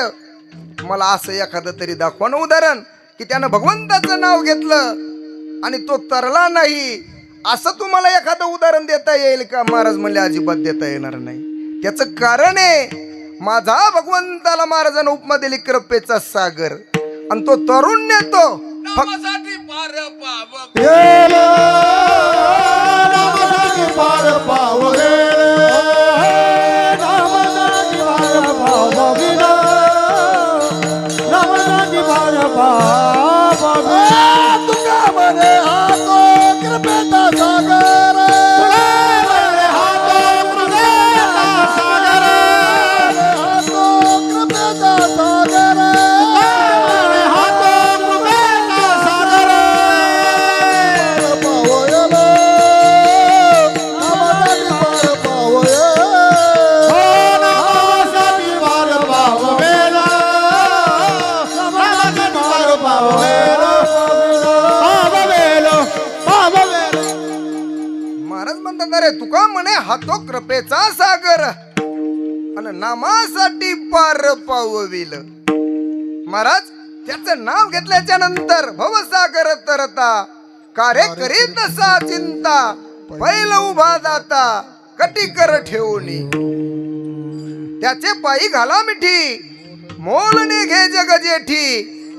मला असं एखादं तरी दाखवा ना उदाहरण की त्यानं भगवंताचं नाव घेतलं आणि तो तरला नाही, असं तुम्हाला एखादं उदाहरण देता येईल का? महाराज म्हणले अजिबात देता येणार नाही. त्याचं कारण आहे, माझा भगवंताला महाराजांना उपमा दिली कृपेचा सागर, आणि तो तरुण नेतो नामासाठी पार पाव नामासाठी पार पाव तुका म्हणे हातो कृपेचा सागर आणि नामासाठी पार पावविल. महाराज त्याचं नाव घेतल्याच्या नंतर भवसागर तरता कार्य करीत तसा चिंता बैल उभा जाता कटिकर ठेवणी. त्याचे पायी घाला मिठी मोलने घे जग जेठी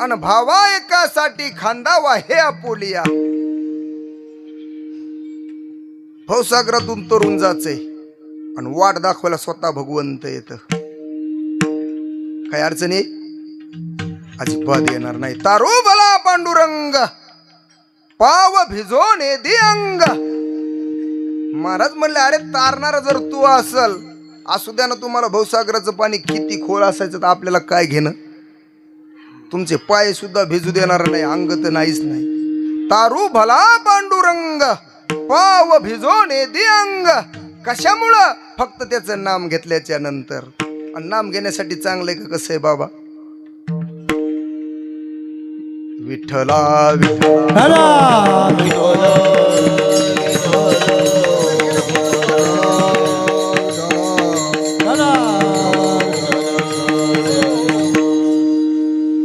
अन भावा एकासाठी खांदावा हे आपुलिया. भवसागरातून तरुण जाचे आणि वाट दाखवायला स्वतः भगवंत येत. काय अडचणी अजिबात येणार नाही. तारू भला पांडुरंग पाव भिजवणे दे अंग. महाराज म्हणले अरे तारणारा जर तू असल असू द्या ना, तुम्हाला भवसागराचं पाणी किती खोल असायचं तर आपल्याला काय घेणं. तुमचे पाय सुद्धा भिजू देणार नाही, अंग तर नाहीच नाही. तारू भला पांडुरंग पाव भिजवणे दे अंग. कशामुळं? फक्त त्याचं नाम घेतल्याच्या नंतर. आणि नाम घेण्यासाठी चांगलंय का कसं आहे बाबा? विठ्ठला विठ्ठला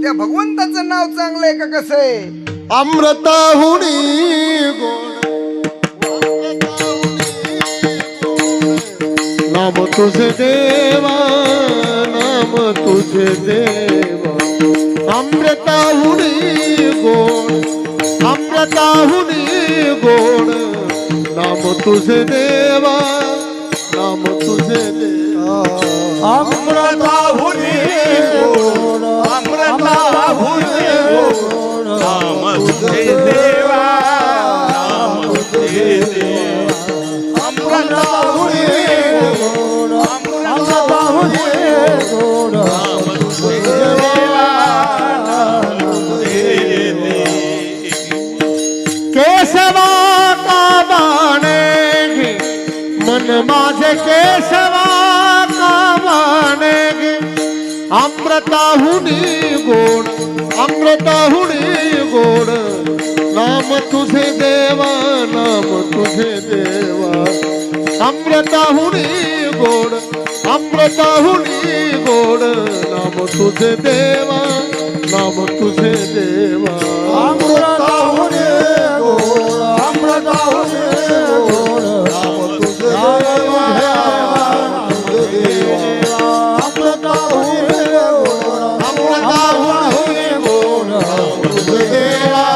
त्या भगवंताचं नाव चांगलंय का कसं आहे? अमृताहुनी गोड नाम तुझे देवा, नाम तुझे देवा. अमृताहुनी गोड, अमृताहुनी गोड नाम तुझे देवा, नाम तुझे देवा. अमृताहुनी गोड, अमृताहुनी गोड नाम तुझे देवा, नाम तुझे देवा. अमृताहुनी गोड, अमृताहुनी गोड नाम तुझे देवा, नाम तुझे देवा. केशवा का मानेगी मन माझे, केशवा का मानेगी. अमृताहुनी गोड, अमृताहुनी गोड नाम तुझे देवा, नाम तुझे देवा. अमृताहुनी गोड, अमृताहुनी गोड नाम तुझे देवा, नाम तुझे देवा. अमृताहुनी गोड, अमृताहुनी गोड नाम तुझे देवा, नाम तुझे देवा. अमृताहुनी गोड, अमृताहुनी गोड नाम तुझे देवा,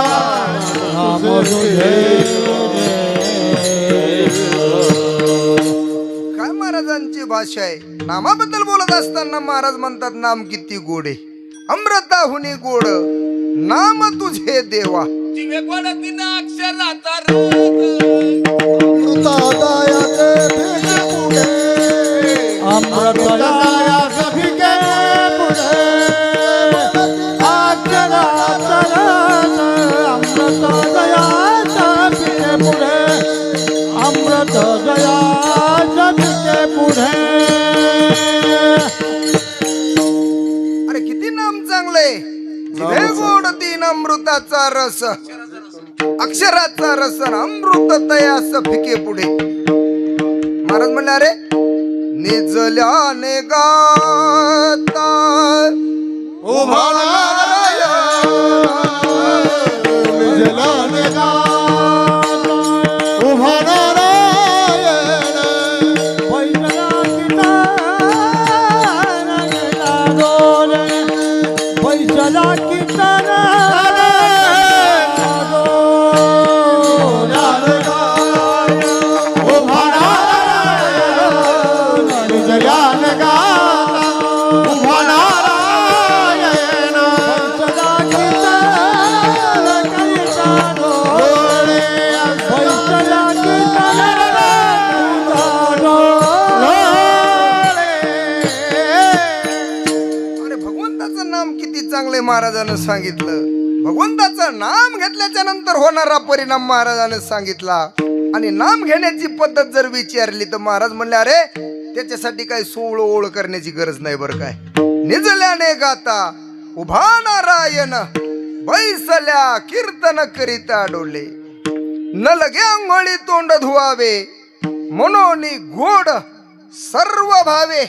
नाम तुझे काय महाराजांची भाषा आहे. नामाबद्दल बोलत असताना महाराज म्हणतात नाम किती गोडे. अमृताहुनी गोड नाम तुझे देवा. जिवे कोण तीन अक्षराचा अमृतादयाचे भिके पुढे, अमृतादया भिके पुढे. अक्षराचा अमृतादयाच्या भिके पुढे, अमृतादयाच्या भिके पुढे. अरे किती नाम चांगले. जिभे गोड तीन अमृताचा रस, अक्षराचा रस अमृत तयास फिके पुढे. महाराज म्हणले अरे निजल्याने गाता उभा नारायण, निजल्याने गाता उभा नारायण. पैसला कितना महाराजानं सांगितलं. भगवंताचं नाम घेतल्याच्या नंतर होणारा परिणाम महाराजानं सांगितला. आणि नाम घेण्याची पद्धत जर विचारली तर महाराज म्हणले अरे त्याच्यासाठी काही सोळ ओळ करण्याची गरज नाही बरं काय. निजल्याने गाता उभा नारायण, बैसल्या कीर्तन करीता डोले. न लगे अंघोळी तोंड धुवावे, मनोनी गोड सर्व भावे.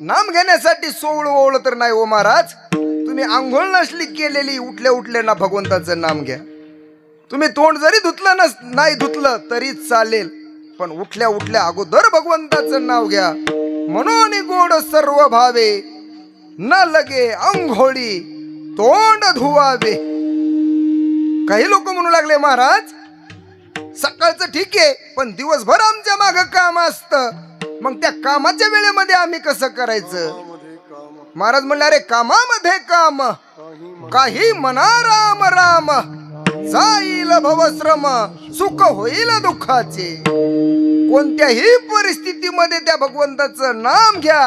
नाम घेण्यासाठी सोवळ ओवळ तर नाही हो महाराज. तुम्ही आंघोळ नसली केलेली उठल्या उठल्या ना भगवंताचं नाम घ्या. तुम्ही तोंड जरी धुतलं नाही धुतलं तरी चालेल, पण उठल्या उठल्या अगोदर भगवंताचं नाव घ्या. मनोनी गोड सर्व भावे, न लगे अंघोळी तोंड धुवावे. काही लोक म्हणू लागले महाराज सकाळचं ठीक आहे, पण दिवसभर आमच्या माग काम असतं, मग त्या कामाच्या वेळेमध्ये आम्ही कसं करायचं. महाराज म्हणले अरे कामामध्ये काम, काही म्हणा राम राम, जाईल भवश्रम सुख होईल दुःखाचे. कोणत्याही परिस्थितीमध्ये त्या भगवंताचं नाम घ्या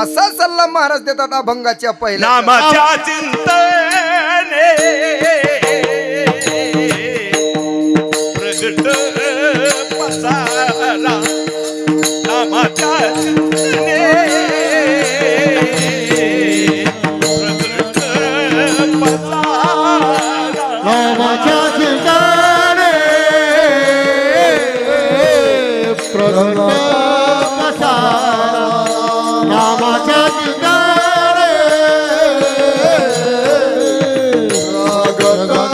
असा सल्ला महाराज देतात अभंगाच्या पहिल्या. नामाच्या चिंतने प्रगट पसारा, नामाच्या चिंतने प्रगट पसारा. नामाच्या चिंतने प्रगट पसारा, नामाच्या चिंतने प्रगट पसारा. नामाच्या चिंतने प्रगट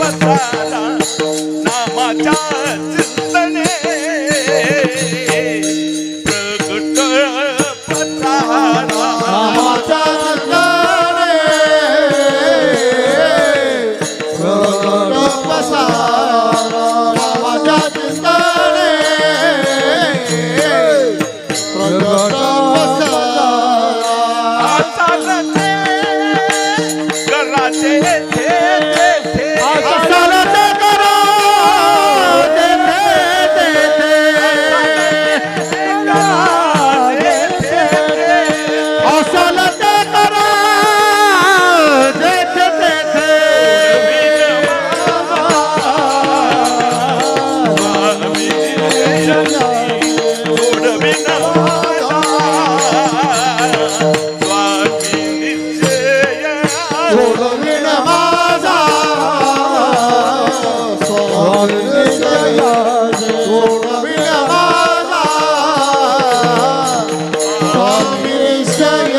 पसारा, नामाच्या चिंतने प्रगट पसारा. नामाच्या चिंतने प्रगट पसारा, नामाच्या चिंतने प्रगट पसारा. आचारते कराचे थे थे असलते करा तेथे तेथे, असलते करा तेथे तेथे. सोडविण माझा स्वामी निश्चय, सोडविण माझा स्वामी निश्चय.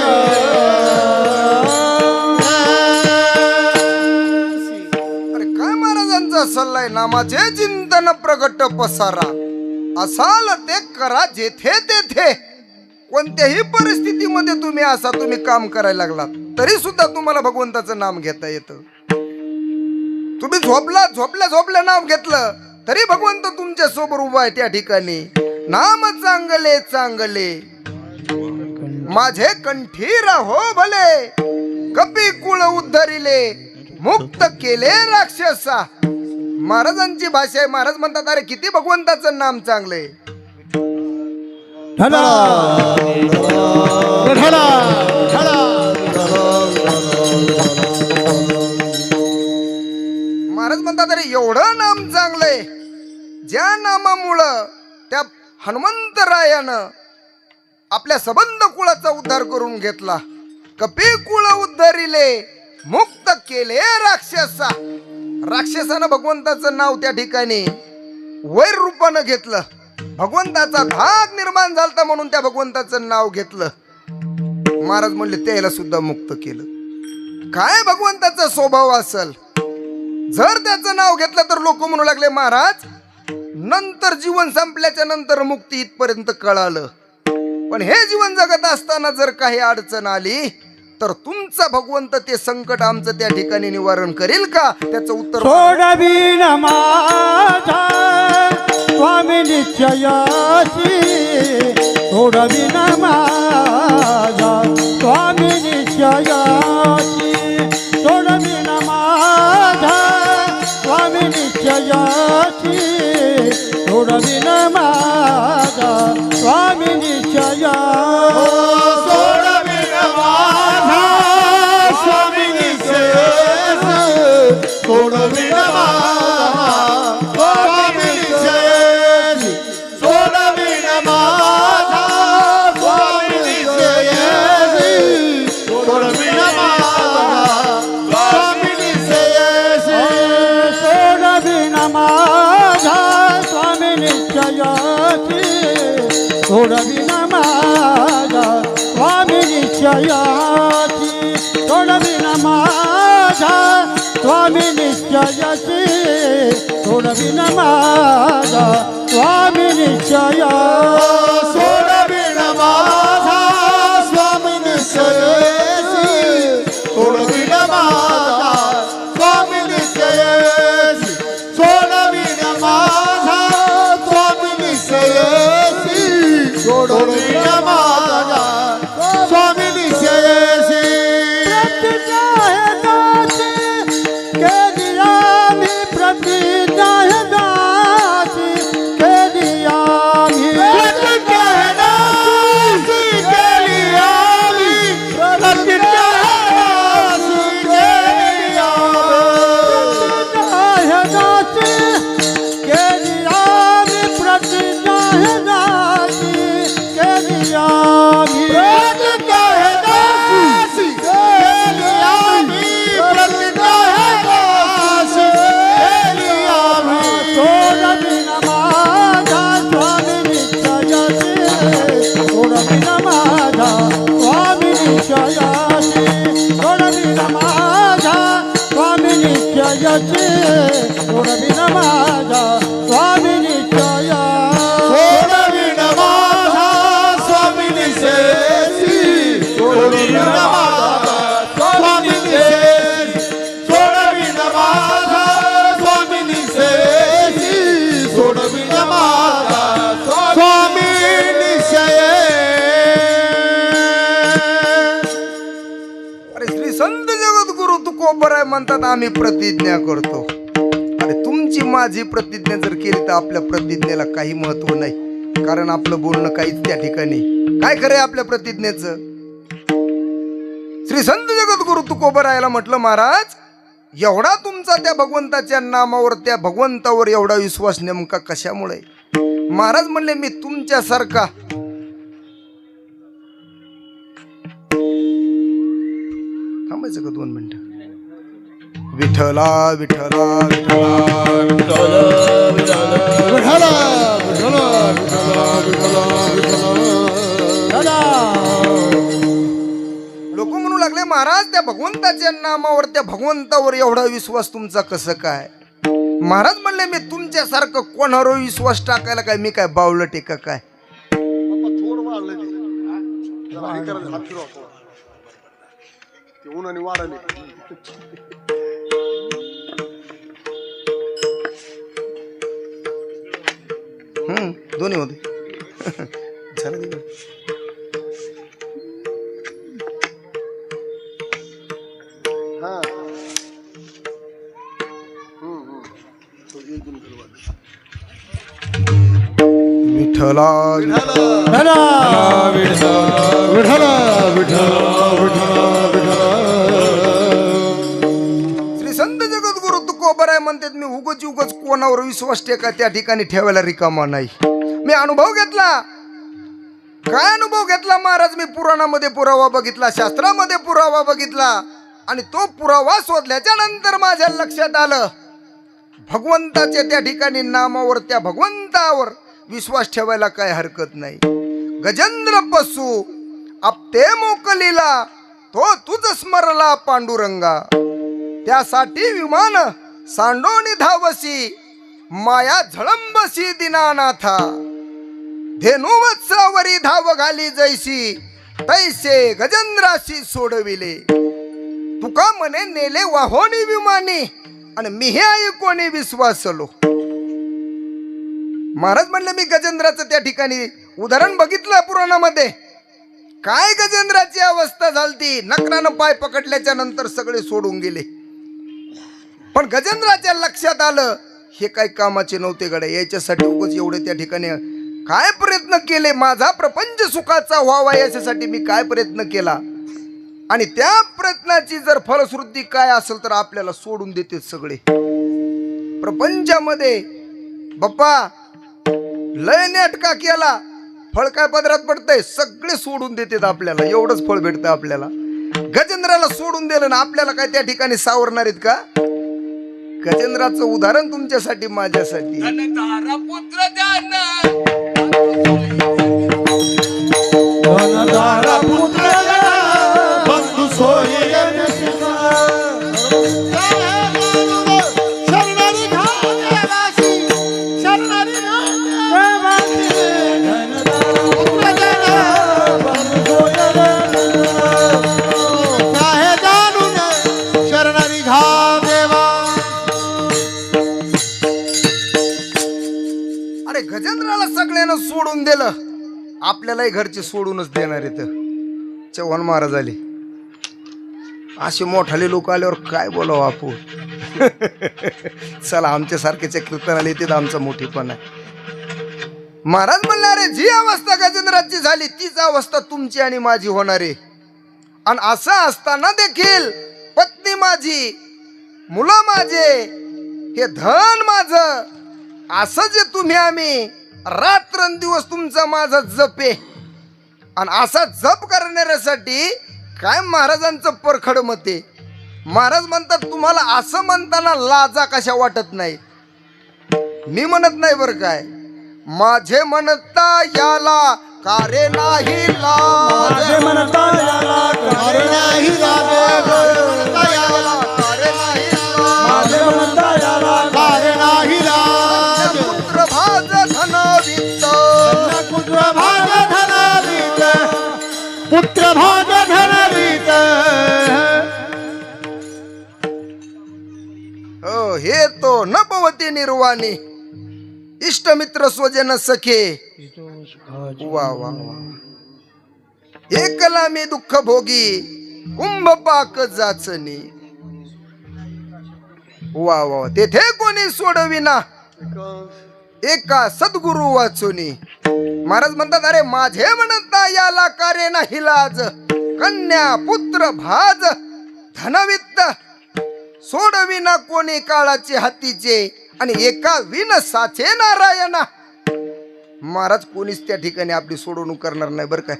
अरे काय महाराजांचा सल्ला आहे. नामाचे चिंतन प्रगट पसारा, असाल ते करा जेथे तेथे. कोणत्याही परिस्थितीमध्ये तुम्ही काम करायला लागलात तरी सुद्धा तुम्हाला भगवंताचं नाम घेता येतं. तुम्ही झोपल्या नाम घेतलं तरी भगवंत तुमच्या सोबत उभा आहे त्या ठिकाणी. नाम चांगले चांगले माझे कंठी राहो भले, कपी कुळ उद्धरिले मुक्त केले राक्षसा. महाराजांची भाषा आहे. महाराज म्हणतात अरे किती भगवंताचं नाम चांगले. ढला ढला ढला. महाराज म्हणतात अरे एवढं नाम चांगलंय ज्या नामामुळं त्या हनुमंतरायानं आपल्या सबंध कुळाचा उद्धार करून घेतला. कपी कुळ उद्धरिले मुक्त केले राक्षसा. राक्षसानं भगवंताचं नाव त्या ठिकाणी वैर रूपानं घेतलं. भगवंताचा धाक निर्माण झालता म्हणून त्या भगवंताचं नाव घेतलं. महाराज म्हणले त्याला सुद्धा मुक्त केलं. काय भगवंताचा स्वभाव असेल. जर त्याचं नाव घेतलं तर लोक म्हणू लागले महाराज नंतर जीवन संपल्याच्या नंतर मुक्ती इथपर्यंत कळालं, पण हे जीवन जगत असताना जर काही अडचण आली तर तुमचा भगवंत ते संकट आमचं त्या ठिकाणी निवारण करेल का. त्याचं उत्तर सोडविण माझा स्वामी निश्चयाची, सोडविण माझा स्वामी निश्चयाची, सोडविण माझा स्वामी निश्चयाची, सोडविण माझा स्वामी निश्चया. सोडविण माझा स्वामी निश्चय, सोडविण माझा स्वामी निश्चय, सोडविण माझा स्वामी निश्चय, सोडविण माझा निश्चयाची सोडविन माझा स्वामी निश्चय सोडविन माझा स्वामी निश्चयाची सोडविन माझा स्वामी निश्चयाची सोडविन माझा स्वामी निश्चयाची सोडविन माझा स्वामी निश्चयाची प्रतिज्ञा है दासी के दिया प्रतिज्ञा है दासी के लिया प्रतिज्ञा है दासी के लिया प्रतिज्ञा है दासी के लिया प्रतिज्ञा है दासी के लिया प्रतिज्ञा है दासी के लिया प्रतिज्ञा है दासी सोडविन माझा स्वामी निश्चयाची सोडविन माझा स्वामी निश्चयाची सोडविन माझा स्वामी निश्चयाची सोडविन माझा स्वामी निश्चय सोडविन माझा स्वामी निश्चयाची सोडविन माझा स्वामी निश्चयाची सोडविन माझा स्वामी निश्चयाची सोडविन माझा स्वामी निश्चय अरे श्री संत जगद्गुरु तुकोबराय म्हणतात आम्ही प्रतिज्ञा करतो. अरे तुमची माझी प्रतिज्ञा जर केली तर आपल्या प्रतिज्ञेला काही महत्व नाही, कारण आपलं बोलणं काहीच त्या ठिकाणी काय खरंय आपल्या प्रतिज्ञेचं. श्री संत जगद्गुरु तुकोबरायला म्हटलं महाराज एवढा तुमचा त्या भगवंताच्या नामावर त्या भगवंतावर एवढा विश्वास नेमका कशामुळे. महाराज म्हणले मी तुमच्यासारखा थांबायचं का 2 मिनिटं. विठ्ठला विठ्ठला विठ्ठला विठ्ठला विठ्ठला विठ्ठला विठ्ठला लोक म्हणू लागले महाराज त्या भगवंताच्या नामावर त्या भगवंतावर एवढा विश्वास तुमचा कसं काय. महाराज म्हणले मी तुमच्यासारखं कोणावर विश्वास टाकायला काय मी काय बावलं टेका काय. थोडं वाढलं ते जरा हे करायचं हात फिरवा थोडा. ते उन्हाने वाढले दोन्ही होते झालं ते. हा विठ्ठला श्री संत जगद्गुरु तुकोबराय म्हणतात मी उगच उगच कोणावर विश्वास टेका त्या ठिकाणी ठेवायला रिकामा नाही. मी अनुभव घेतला. काय अनुभव घेतला महाराज. मी पुराणामध्ये पुरावा बघितला, शास्त्रामध्ये पुरावा बघितला आणि तो पुरावा शोधल्याच्या नंतर माझ्या लक्षात आलं भगवंताच्या त्या ठिकाणी नामावर त्या भगवंतावर विश्वास ठेवायला काय हरकत नाही. गजेंद्र पशु आपते मोकलीला तो तुझ स्मरला पांडुरंगा त्यासाठी विमान सांडोनी धावसी माया झळंबसी दिनानाथा धेनुवत्सावरी धाव घाली जैसी तैसे गजेंद्राशी सोडविले तुका मने नेले वाहोनी विमानी आणि मी हे ऐकोनी विश्वासलो. महाराज म्हणले मी गजेंद्राचं त्या ठिकाणी उदाहरण बघितलं पुराणामध्ये. काय गजेंद्राची अवस्था झालती. नकरानं पाय पकडल्याच्या नंतर सगळे सोडून गेले. पण गजेंद्राच्या लक्षात आलं हे काय कामाचे नव्हते गडे. याच्यासाठी उगाच एवढे त्या ठिकाणी काय प्रयत्न केले. माझा प्रपंच सुखाचा व्हावा याच्यासाठी मी काय प्रयत्न केला आणि त्या प्रयत्नाची जर फलश्रुती काय असेल तर आपल्याला सोडून देते सगळे. प्रपंचामध्ये बाप्पा लय नेटका केला फळ काय पदरात पडतंय सगळे सोडून देतात आपल्याला. एवढंच फळ भेटतं आपल्याला. गजेंद्राला सोडून दिलं ना आपल्याला काय त्या ठिकाणी सावरणार आहेत का. गजेंद्राचं उदाहरण तुमच्यासाठी माझ्यासाठी. धनधारा पुत्र ध्यान धनधारा पुत्र बंधू सोय सोडून दिलं आपल्यालाही घरचे सोडूनच देणार आहेत. चव्हाण महाराज आले. असे मोठाले लोक आल्यावर काय बोलावं आपण. चला आमच्यासारख्याच्या कीर्तनाला येते आमचा मोठेपण आहे. महाराज म्हणले अरे जी अवस्था गजेंद्राची झाली तीच अवस्था तुमची आणि माझी होणार आहे. आणि असं असताना देखील पत्नी माझी, मुलं माझे, हे धन माझं, असं जे तुम्ही आम्ही रात्रंदिवस तुमचा माझा जप आहे. आणि असा जप करण्यासाठी काय महाराजांचं परखड मत आहे. महाराज म्हणतात तुम्हाला असं म्हणताना लाजा कशा वाटत नाही. मी म्हणत नाही बरं काय, माझे म्हणता याला कारे नाही लाज. माझे म्हणता याला अरे नाही लागे, म्हणता याला कारे नाही माझे म्हणता याला अरे नाही लाज. पुत्र भाज धनवित्त, पुत्र भाग धनावीत, पुत्र भाग धनावीत. हो हे तो न पवती निर्वाणी, इष्टमित्र स्वजन सखे. वा वा वा. एकला मी दुःख भोगी, कुंभ पाक जाचनी. वा वा. तेथे कोणी सोडविना, एका सद्गुरु वाचुनी. महाराज म्हणतात अरे माझे म्हणता याला कार्य नाही लाज. कन्या पुत्र भाज धनवित्त सोडविना कोणी काळाचे हातीचे. आणि एका विन साचे नारायणा. महाराज कोणीच त्या ठिकाणी आपली सोडवणूक करणार नाही बरं काय.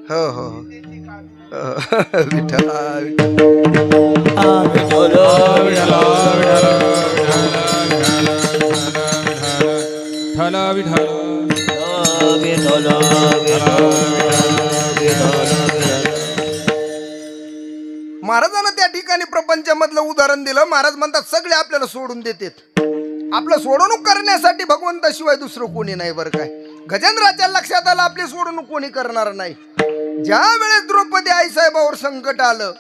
हो हो हो. विठ्ठला विठ्ठला. महाराजांना त्या ठिकाणी प्रपंचामधलं उदाहरण दिलं. महाराज म्हणतात सगळे आपल्याला सोडून देतात. आपलं सोडवणूक करण्यासाठी भगवंताशिवाय दुसरं कोणी नाही बरं काय. गजेंद्राच्या लक्षात आलं आपली सोडवणूक कोणी करणार नाही. ज्या वेळेस द्रौपदी आईसाहेबावर संकट आलं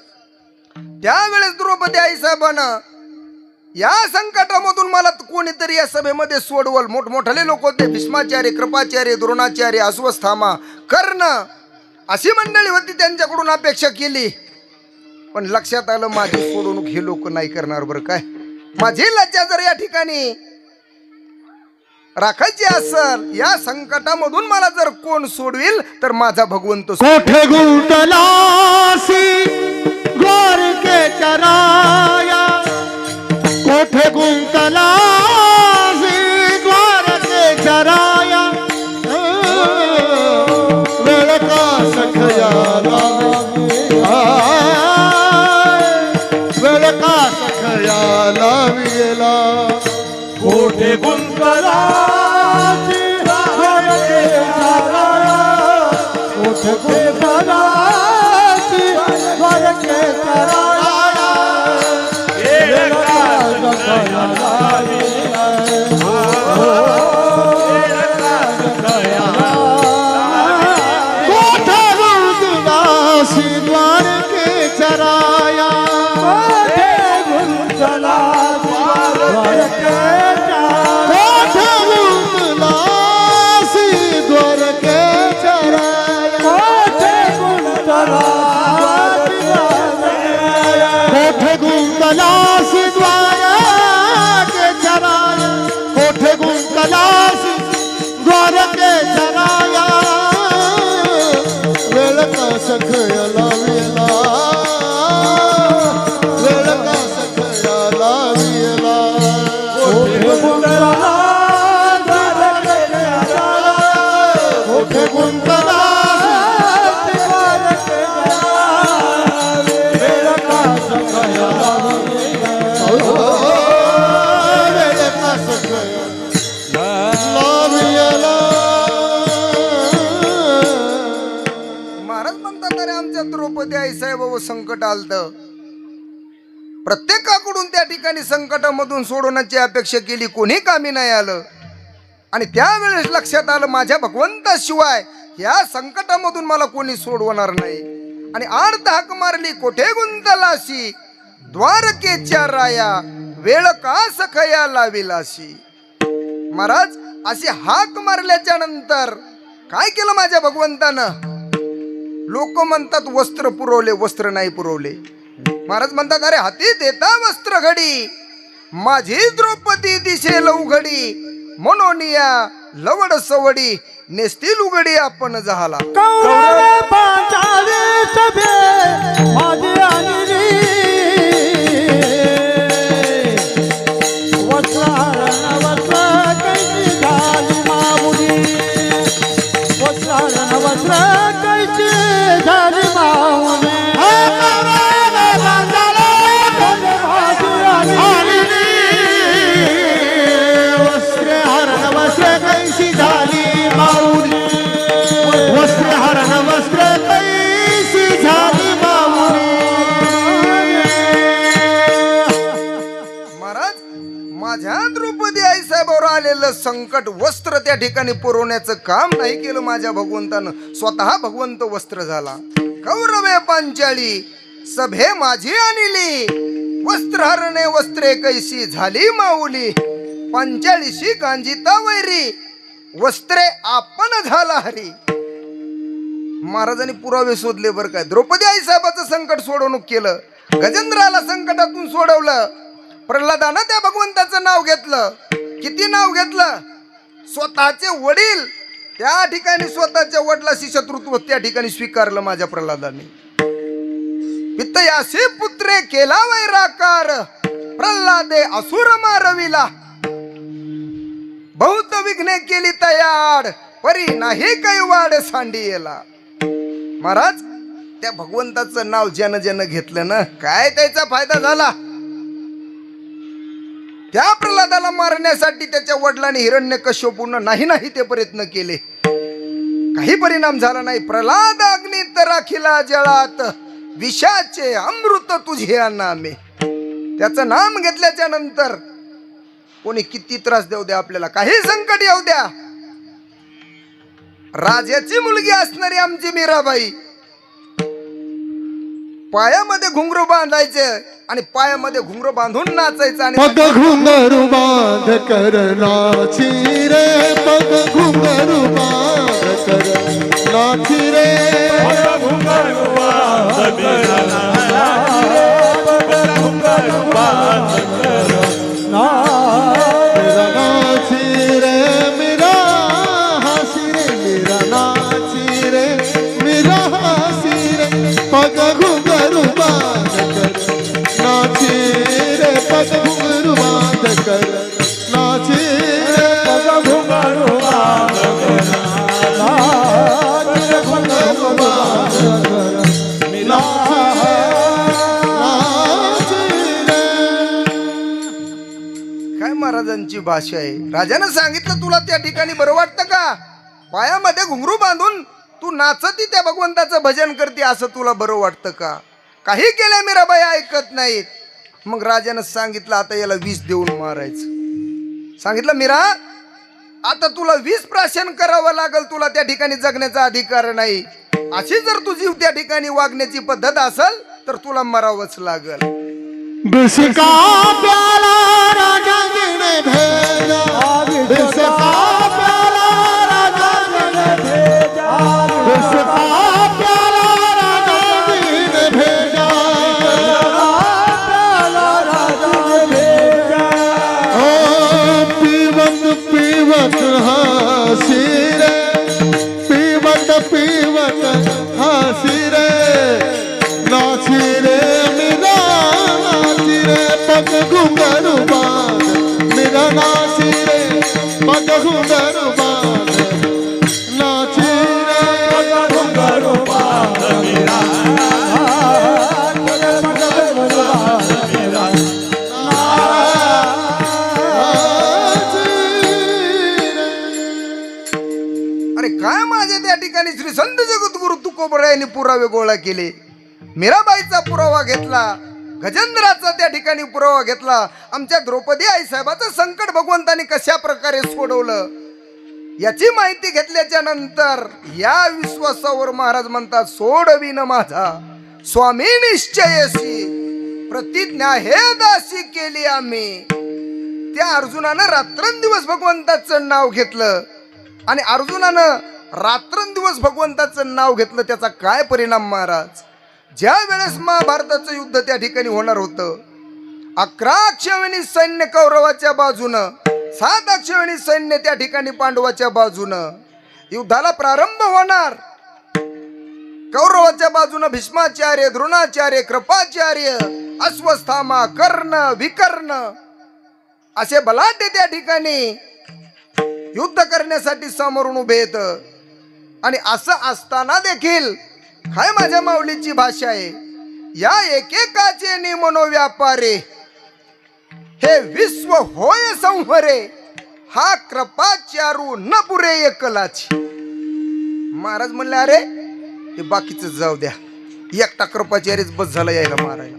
त्यावेळेस द्रौपदी आईसाहेबानं या संकटामधून मला कोणीतरी या सभेमध्ये सोडवल. मोठमोठाले लोक होते, भीष्माचार्य, कृपाचार्य, द्रोणाचार्य, अश्वस्थामा, कर्ण अशी मंडळी होती. त्यांच्याकडून अपेक्षा केली पण लक्षात आलं माझी सोडवणूक हे लोक नाही करणार बरं काय. माझी लज्जा जर या ठिकाणी राखायची असेल, या संकटामधून मला जर कोण सोडविल तर माझा भगवंत. कोठे गुंतलासी द्वारके चराया, कोठे गुंतलासी द्वारके चराया. वेळ का सखयाला, वेळ का सखयाला विला. कोठे गुंतलासी द्वारके चराया, कोठे गुंतलासी द्वारके चराया. वेळ का सखयाला विला. कोठे गुंतलासी द्वारके चराया, कोठे गुंतलासी द्वारके गुंतलासी द्वारके चराया, कोठे गुंतलासी द्वारके चराया. वेळ का सखयाला विला, वेळ का सखयाला विला. कोठे गुंतलासी द्वारके चराया, कोठे गुंतलासी द्वारके चराया. वेळ का सखयाला महाराज म्हणतात अरे आमच्या द्रौपदी आईसाहेबावर संकट आलतं. प्रत्येकाकडून त्या ठिकाणी संकटामधून सोडवण्याची अपेक्षा केली, कोणी कामी नाही आलं. आणि त्यावेळेस लक्षात आलं माझ्या भगवंताशिवाय या संकटामधून मला कोणी सोडवणार नाही. आणि अर्ध हाक मारली कोठे गुंतलासी द्वारकेच्या राया. वेळ का सखया लाविलाशी. महाराज अशी हाक मारल्याच्या नंतर काय केलं माझ्या भगवंतानं? लोक म्हणतात वस्त्र पुरवले, वस्त्र नाही पुरवले. महाराज म्हणतात अरे हाती देता वस्त्र घडी, माझी द्रौपदी दिशेल उघडी, म्हणून या लवड सवडी नेसतील उघडी आपण झाला. कौरव पांचाली सभे माझी आणली, वस्त्रारण वस्त्र कैची झाली माऊली, वस्त्रारण वस्त्र कैची झाली माऊली. वस्त्रहरण वस्त्र कैसी झाली माऊली, वस्त्रहरण वस्त्र कैसी झाली माऊली. महाराज माझ्या द्रौपदी आई साहेबावर आलेलं संकट वस्त्र त्या ठिकाणी पुरवण्याचं काम नाही केलं माझ्या भगवंतानं, स्वतः भगवंत वस्त्र झाला. कौरवे पांचाळी सभे माझी आणली, वस्त्रहरणे वस्त्रे कैसी झाली माऊली, पंचाळीशी गांजिता वैरी, वस्त्रे आपण झाला हरी. महाराजांनी पुरावे शोधले बरं काय. द्रौपदी आई साहेबाचं संकट सोडवणूक केलं, गजेंद्राला संकटातून सोडवलं, प्रल्हादानं त्या भगवंताचं नाव घेतलं. किती नाव घेतलं? स्वतःचे वडील त्या ठिकाणी स्वतःच्या वडिलाशी शत्रुत्व त्या ठिकाणी स्वीकारलं माझ्या प्रल्हादाने. पितयाशी पुत्रे केला वैराकार, प्रल्हादे असुर मारविला, बहुत विघ्ने केली तयार, परी नाही काही वाढ सांडियेला. महाराज त्या भगवंताचं नाव ज्यानं ज्यानं घेतलं ना, काय त्याचा फायदा झाला? त्या प्रल्हादाला मारण्यासाठी त्याच्या वडिलांनी हिरण्यकश्यपूनं नाही ते प्रयत्न केले, काही परिणाम झाला नाही. प्रल्हाद अग्नीत राखिला जळात, विषाचे अमृत तुझे नामे. त्याचं नाम घेतल्याच्या नंतर कोणी किती त्रास देऊ द्या, आपल्याला काही संकट येऊ द्या, राजाची मुलगी असणारी आमची मीराबाई पायामध्ये घुंगरू बांधायचे आणि पायामध्ये घुंगरू बांधून नाचायचं आणि पग घुंगरू बांध कर नाची रे, पग घुंगरू बांध कर नाची रे, पग घुंगरू बांध कर नाची रे, पग घुंगरू बांध कर नाची रे, मेरा हासी रे, मेरा नाची रे, मेरा हासी रे, पग घुंगरू बांध कर नाची रे, पग घुंगरू बांध कर नाची रे, पग घुंगरू बांध कर नाची रे, घुंगरू बांध कर नाची रे. काय महाराजांची भाषा आहे. राजानं सांगितलं तुला त्या ठिकाणी बरं वाटतं का? पायामध्ये घुंगरू बांधून तू नाचती त्या भगवंताचं भजन करते, असं तुला बरं वाटतं का? काही केलं मीराबाई ऐकत नाहीत. मग राजानं सांगितलं आता याला विष देऊन मारायचं. सांगितलं मीरा आता तुला विष प्राशन करावं लागल, तुला त्या ठिकाणी जगण्याचा अधिकार नाही. अशी जर तुझी त्या ठिकाणी वागण्याची पद्धत असेल तर तुला मरावंच लागल. विष का प्याला राजा ने भेजा, विष का प्याला राजा ने भेजा, विष का प्याला राजा ने भेजा, प्याला राजा ने भेजा. ओ पीवत पीवत हंसी रे, पीवत पीवत हंसी रे, नाची रे मेरा नाची रे, पग घुंगरू बांध मेरा नाची रे, पग घुंगरू बांध नाची रे, पग घुंगरू बांध मेरा नाची रे. अरे काय माझ्या त्या ठिकाणी श्री संत जगद्गुरु तुकोबरा यांनी पुरावे गोळा केले. मीराबाईचा पुरावा घेतला, गजेंद्राचा त्या ठिकाणी पुरावा घेतला, आमच्या द्रौपदी आई साहेबाचं संकट भगवंतानी कशा प्रकारे सोडवलं याची माहिती घेतल्याच्या नंतर या विश्वासावर महाराज म्हणतात सोडविन माझा स्वामी निश्चयसी. प्रतिज्ञा हे दासी केली आम्ही. त्या अर्जुनानं रात्रंदिवस भगवंताचं नाव घेतलं आणि अर्जुनानं रात्रंदिवस भगवंताचं नाव घेतलं. त्याचा काय परिणाम महाराज? ज्या वेळेस महाभारताचं युद्ध त्या ठिकाणी होणार होतं, 11 अक्षौहिणी सैन्य कौरवाच्या बाजूनं, 7 अक्षौहिणी सैन्य त्या ठिकाणी पांडवाच्या बाजूनं युद्धाला प्रारंभ होणार. कौरवाच्या बाजूनं भीष्माचार्य, द्रोणाचार्य, कृपाचार्य, अश्वत्थामा, कर्ण, विकर्ण असे बलाढ्य त्या ठिकाणी युद्ध करण्यासाठी समोरून उभे येत. आणि असं असताना देखील काय माझ्या माऊलीची भाषा आहे, या एकेकाचे नि मनोव्यापारे हे विश्व होय संहरे, हा कृपाचारू न पुरे एकलाची. महाराज म्हणले अरे हे बाकीचं जाऊ द्या, एकटा कृपाचार्यच बस झाला यायला मारायला.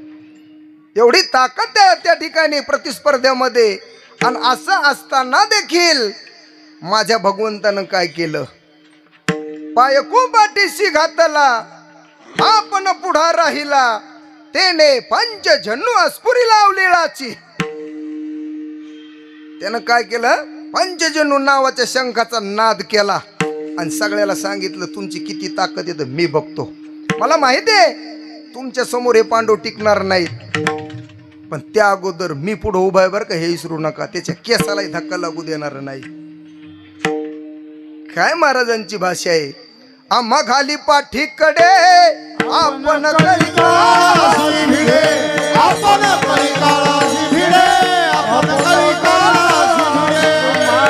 एवढी ताकद त्या ठिकाणी प्रतिस्पर्ध्यामध्ये. आणि असं असताना देखील माझ्या भगवंतानं काय केलं, पायकू पाठीशी घातला, आपण पुढा राहिला, तेने पंचजन्नू अस्फुरी लावलेलाची. त्यानं काय केलं, पंचजन्नू नावाच्या शंखाचा नाद केला आणि सगळ्याला सांगितलं तुमची किती ताकद येतं मी बघतो. मला माहिती आहे तुमच्या समोर हे पांडव टिकणार नाहीत, पण त्या अगोदर मी पुढे उभा आहे बरं का, हे विसरू नका. त्याच्या केसालाही धक्का लागू देणार नाही. काय महाराजांची भाषा आहे, आम्हा खाली पाठीकडे आपण कलिकाळासी भिडे, आपण कलिकाळासी भिडे, आपण कलिकाळासी भिडे.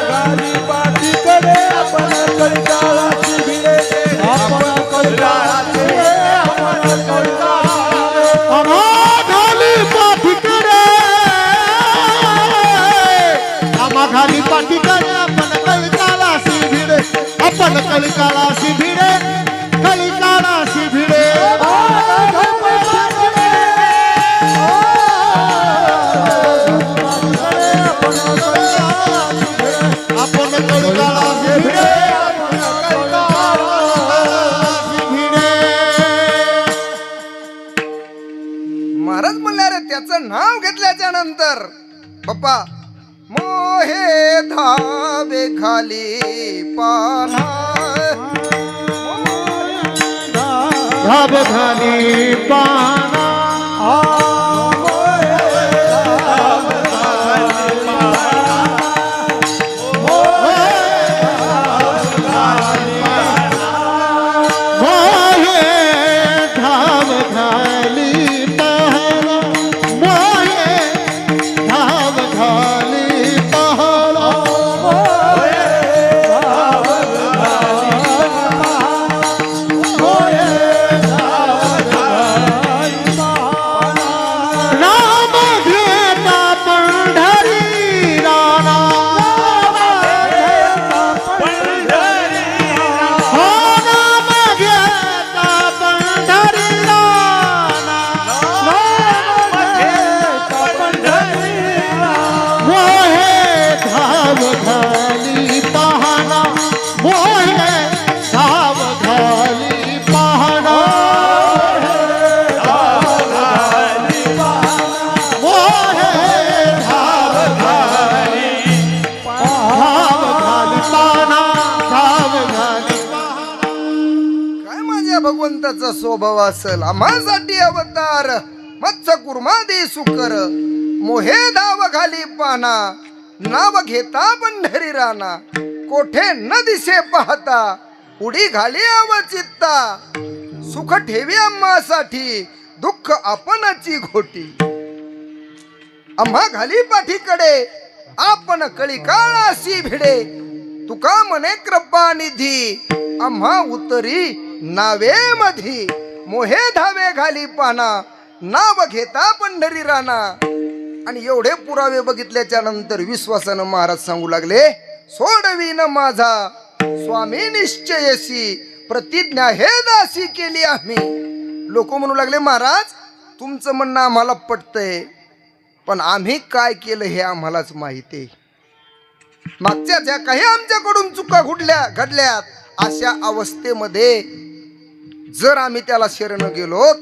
माघारी पाठीकडे आपण कलिकाळासी भिडे, आपण कलिकाळासी भिडे, आपण कलिकाळासी. आम्हाखाली पाठीकडे, आम्हाखाली पाठीकडे आपण कलिकाळासी भिडे, आपण कलिकाळासी भिडे, कलिकाळासी भिडे. आपण कलिकाळासी भिडे, कलिकाळासी भिडे. महाराज म्हणले अरे त्याचं नाव घेतल्याच्या नंतर पप्पा मोहे धावे खाली पाना, धाब खाली पाना, मोहे धाब खाली पाना, मोहे धाब खाली पाना, नाम घेता पंढरी राणा, हो नाम घेता पंढरी राणा, मोहे धाव घाली पाहना, मोहे धाव घाली पाहना, मोहे धाव घाली पाहना, धाव घाली पाहना. काय माझ्या भगवंताचा स्वभाव असेल, आम्हासाठी अवतार मत्स्य कुर्मादी सुकर, मोहे धाव घाली पाना, नाव घेता पंढरी राणा, कोठे न दिसे पाहता, उडी घाली अवचित्ता, सुख ठेवी आम्हासाठी, दुःख आपणची घोटी. आम्हा घाली पाठीकडे आपण कलिकाळासी भिडे, तुका म्हणे कृपा निधी, आम्हा उतरी नावे मधी, मोहे धावे घाली पाना, नाव घेता पंढरी राणा. आणि एवढे पुरावे बघितल्याच्या नंतर विश्वासानं महाराज सांगू लागले, सोडवीन माझा स्वामी निश्चयसी, प्रतिज्ञा हे दासी केली आम्ही. लोक म्हणू लागले महाराज तुमचं म्हणणं आम्हाला पटतंय, पण आम्ही काय केलं हे आम्हालाच माहिती आहे. मागच्या ज्या काही आमच्याकडून चुका घडल्यात अशा अवस्थेमध्ये जर आम्ही त्याला शरण गेलो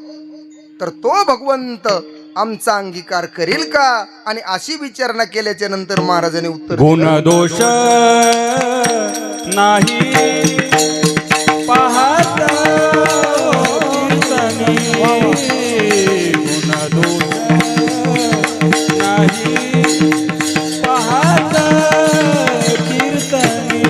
तर तो भगवंत आमचा अंगीकार करील का? आणि अशी विचारणा केल्याच्या नंतर महाराजांनी उत्तर गुण दिलं, दोष नाही पाहत कीर्तनी गुण दोष नाही पाहत कीर्तनी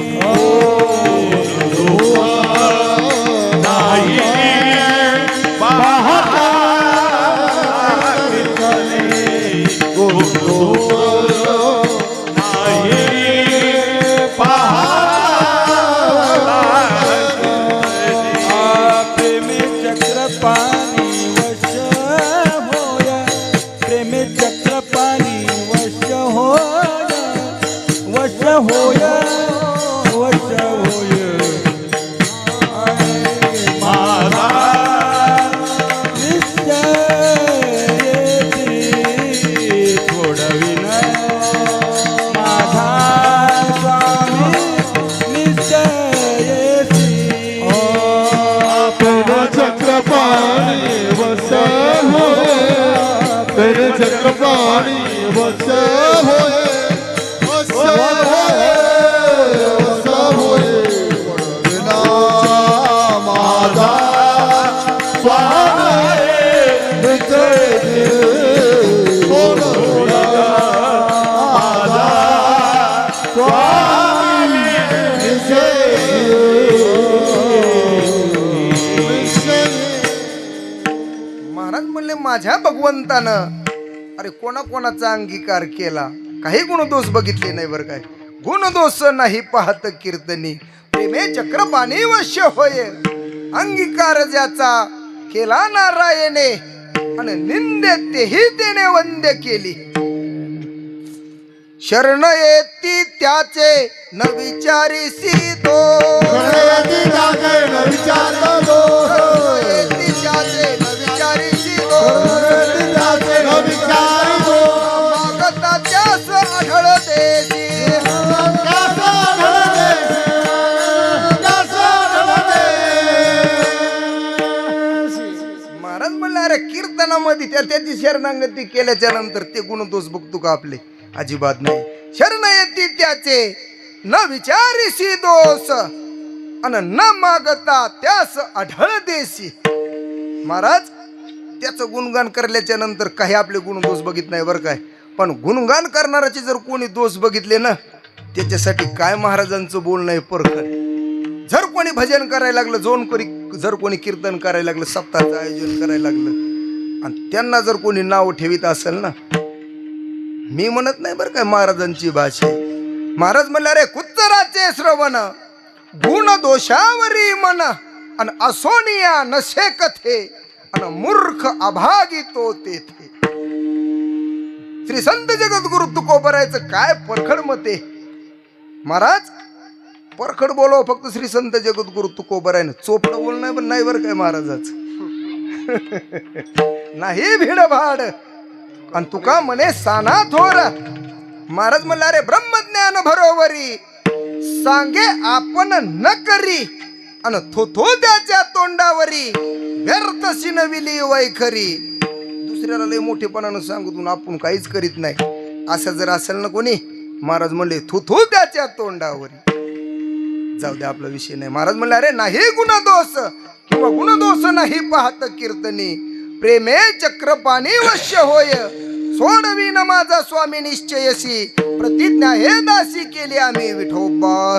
प्रेमे चक्रपाणी वश होय प्रेमे चक्रपाणी वश होय वश होय वश होय माझा निश्चय थोडविन माझा स्वामी निश्चय चक्रपाणी वस होय तेरे चक्रपाणी वस होय वस होय वस होय विना माझा स्वामी निश्चय कोण होया माझा स्वामी निश्चय महाराज म्हणले माझ्या भगवंतानं अरे कोणाचा अंगीकार केला, काही गुणदोष बघितले नाही बरं काय. गुणदोष नाही पाहत कीर्तनी प्रेमे चक्रपाणी वश्य होय. अंगीकार ज्याचा केला नारायणे आणि निंदे तेही त्याने वंद्य केली. शरण येती त्याचे न विचारिसी तो येती त्याचे न विचारिसी तो मागता त्यास आढळ देसी. महाराज म्हणले अरे कीर्तनामध्ये त्याची शरणागती केल्याच्या नंतर ते गुणदोष बघतो का आपले? अजिबात नाही. शरण येती त्याचे न विचारिसी दोष आणि न मागता त्यास आढळ देसी. महाराज त्याचं गुणगान करल्याच्या नंतर काही आपले गुणदोष बघित नाही बरं काय. पण गुणगान करणाऱ्याचे जर कोणी दोष बघितले ना त्याच्यासाठी काय महाराजांचं बोलणं आहे परखड. जर कोणी भजन करायला लागलं, जर कोणी कीर्तन करायला लागलं, सप्ताहाचं आयोजन करायला लागलं आणि त्यांना जर कोणी नाव ठेवीत असेल ना, मी म्हणत नाही बरं काय महाराजांची भाषा. महाराज म्हणले अरे कुत्तराचे श्रवण गुण दोषावरी मन आणि असोनिया नशे कथे आणि मूर्ख अभागी तो तेथे. श्री संत जगद्गुरु तुकोबरायचं काय परखड मते. महाराज परखड बोलावं फक्त श्री संत जगद्गुरु तुकोबरायनं, चोपडं बोलणं पण नाही बरं काय महाराजाचं. नाही भिडभाड आणि तुका म्हणे साना थोर. महाराज म्हणले अरे ब्रह्मज्ञान भरोवरी सांगे आपण न करी आणि थोथो त्याच्या तोंडावरी व्यर्थ शिनविली वैखरी. दुसऱ्याला लय मोठेपणानं सांगून आपण काहीच करीत नाही असं जर असेल ना कोणी, महाराज म्हणले थोथो त्याच्या तोंडावरी. जाऊ दे आपला विषय नाही. महाराज म्हणले अरे नाही गुणदोष किंवा गुणदोष नाही पाहत कीर्तनी प्रेमे चक्रपाणी वश्य होय. सोडविन माझा स्वामी निश्चयसी प्रतिज्ञा हे दासी केली आम्ही विठोबा.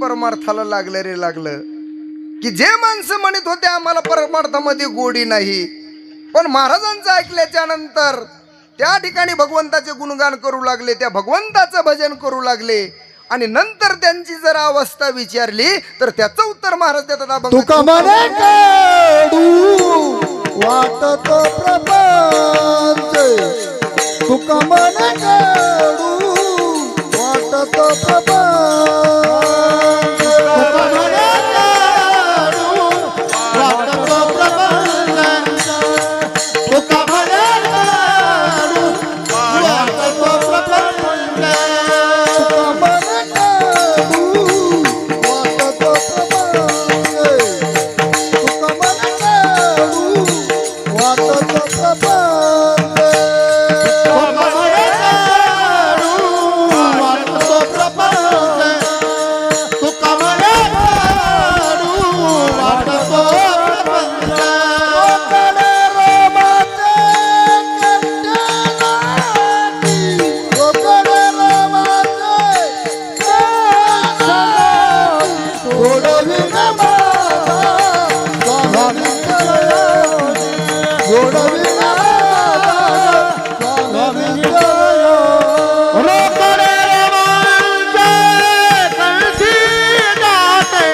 परमार्थाला लागलं रे लागलं की जे माणसं म्हणत होते आम्हाला परमार्थामध्ये गोडी नाही, पण महाराजांचं ऐकल्याच्या नंतर त्या ठिकाणी भगवंताचे गुणगान करू लागले, त्या भगवंताचं भजन करू लागले. आणि नंतर त्यांची जर अवस्था विचारली तर त्याचं उत्तर महाराज देतात अभंगात. तुका म्हणे काढू वाटत प्रपंच, तुका म्हणे काढू वाटत प्रपंच, तुका म्हणे काढू वाटत प्रपंच, तुका म्हणे काढू वाटत प्रपंच, तुका म्हणे काढू वाटत प्रपंच, तुका म्हणे काढू वाटत प्रपंच, तुका म्हणे काढू वाटत प्रपंच, तुका म्हणे काढू वाटत प्रपंच. रोकडे रोमाचे कंठनाटी, रोकडे रोमाचे कंठनाटी, सोडविन माझा स्वामी चरणी, सोडविन माझा स्वामी चरणी. रोकडे रोमाचे कंठी नाटे,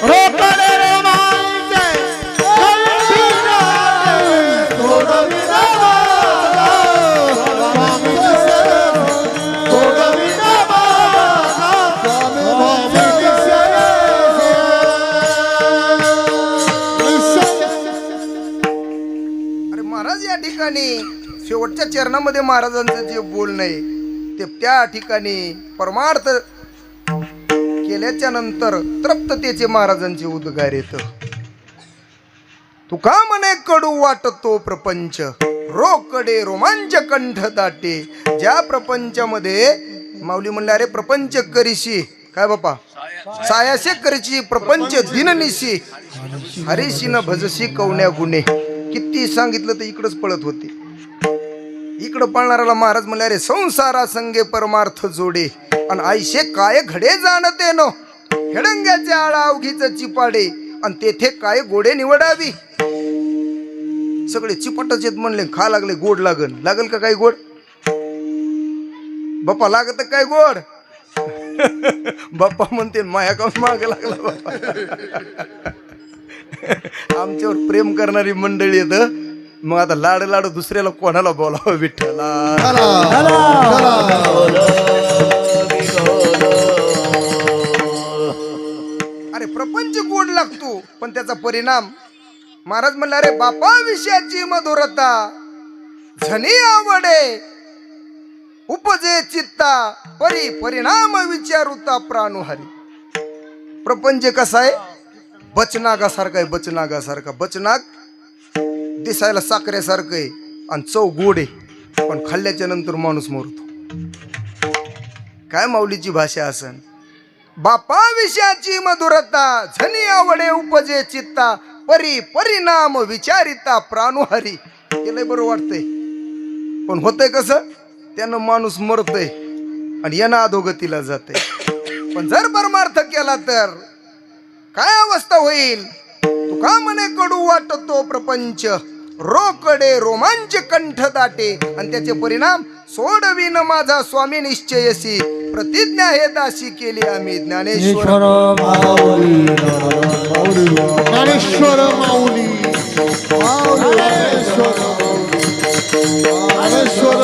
रोकडे रोमाचे कंठी नाटे, सोडविन माझा स्वामी चरणी, सोडविन माझा स्वामी अरे महाराज या ठिकाणी शेवटच्या चरणामध्ये महाराजांचं जे बोलणं आहे ते त्या ठिकाणी परमार्थ केल्याच्या नंतर तृप्ततेचे महाराजांचे उद्गार येत. तुका म्हणे कडू वाटतो प्रपंच, रोकडे रोमांच कंठ दाटे. ज्या प्रपंचामध्ये माऊली म्हणले अरे प्रपंच करीशी काय बापा सायाशे करीची प्रपंच दिननिशी, हरीशी न भजशी कवण्या गुणे. किती सांगितलं तर इकडंच पळत होते. इकडं पळणाऱ्याला महाराज म्हणले अरे संसारा संगे परमार्थ जोडे, आणि आईशे काय घडे जाणते नो, हेडंग्याच्या आळा अवघीच चिपाडे, आणि तेथे काय गोडे निवडावी. सगळे चिपटच येत म्हणले, खा लागले गोड लागल का काही गोड बाप्पा, लागत काय गोड. बाप्पा म्हणते माया काऊन माग लागला बाप्पा. आमच्यावर प्रेम करणारी मंडळी येत, मग आता लाड लाड दुसऱ्याला कोणाला बोलावं विठ्ठला. अरे प्रपंच गोड लागतो पण त्याचा परिणाम महाराज म्हणला अरे बापा विषयाची मधुरता, झनी आवडे उपजे चित्ता, परी परिणाम विचारुता प्राणुहारी. प्रपंच कसा आहे, बचनागासारखा आहे, बचनागासारखा. बचनाग दिसायला साखरेसारखं आहे आणि चव गोड आहे, पण खाल्ल्याच्या नंतर माणूस मरतो. काय माऊलीची भाषा असन. बापा विषयाची मधुरता, झनी आवडे उपजे चित्ता, परी परिणाम विचारिता प्राणुहारी. हे लय बरं वाटतंय, पण होतंय कसं, त्यानं माणूस मरतय आणि यानं अधोगतीला जाते. पण जर परमार्थ केला तर काय अवस्था होईल. तुका म्हणे कडू वाटतो प्रपंच, रोकडे रोमांच कंठ दाटे, आणि त्याचे परिणाम सोडविन माझा स्वामी निश्चयसी. प्रतिज्ञा हे दासी केली आम्ही ज्ञानेश्वर माऊली, ज्ञानेश्वर माऊली, ज्ञानेश्वर माऊली, ज्ञानेश्वर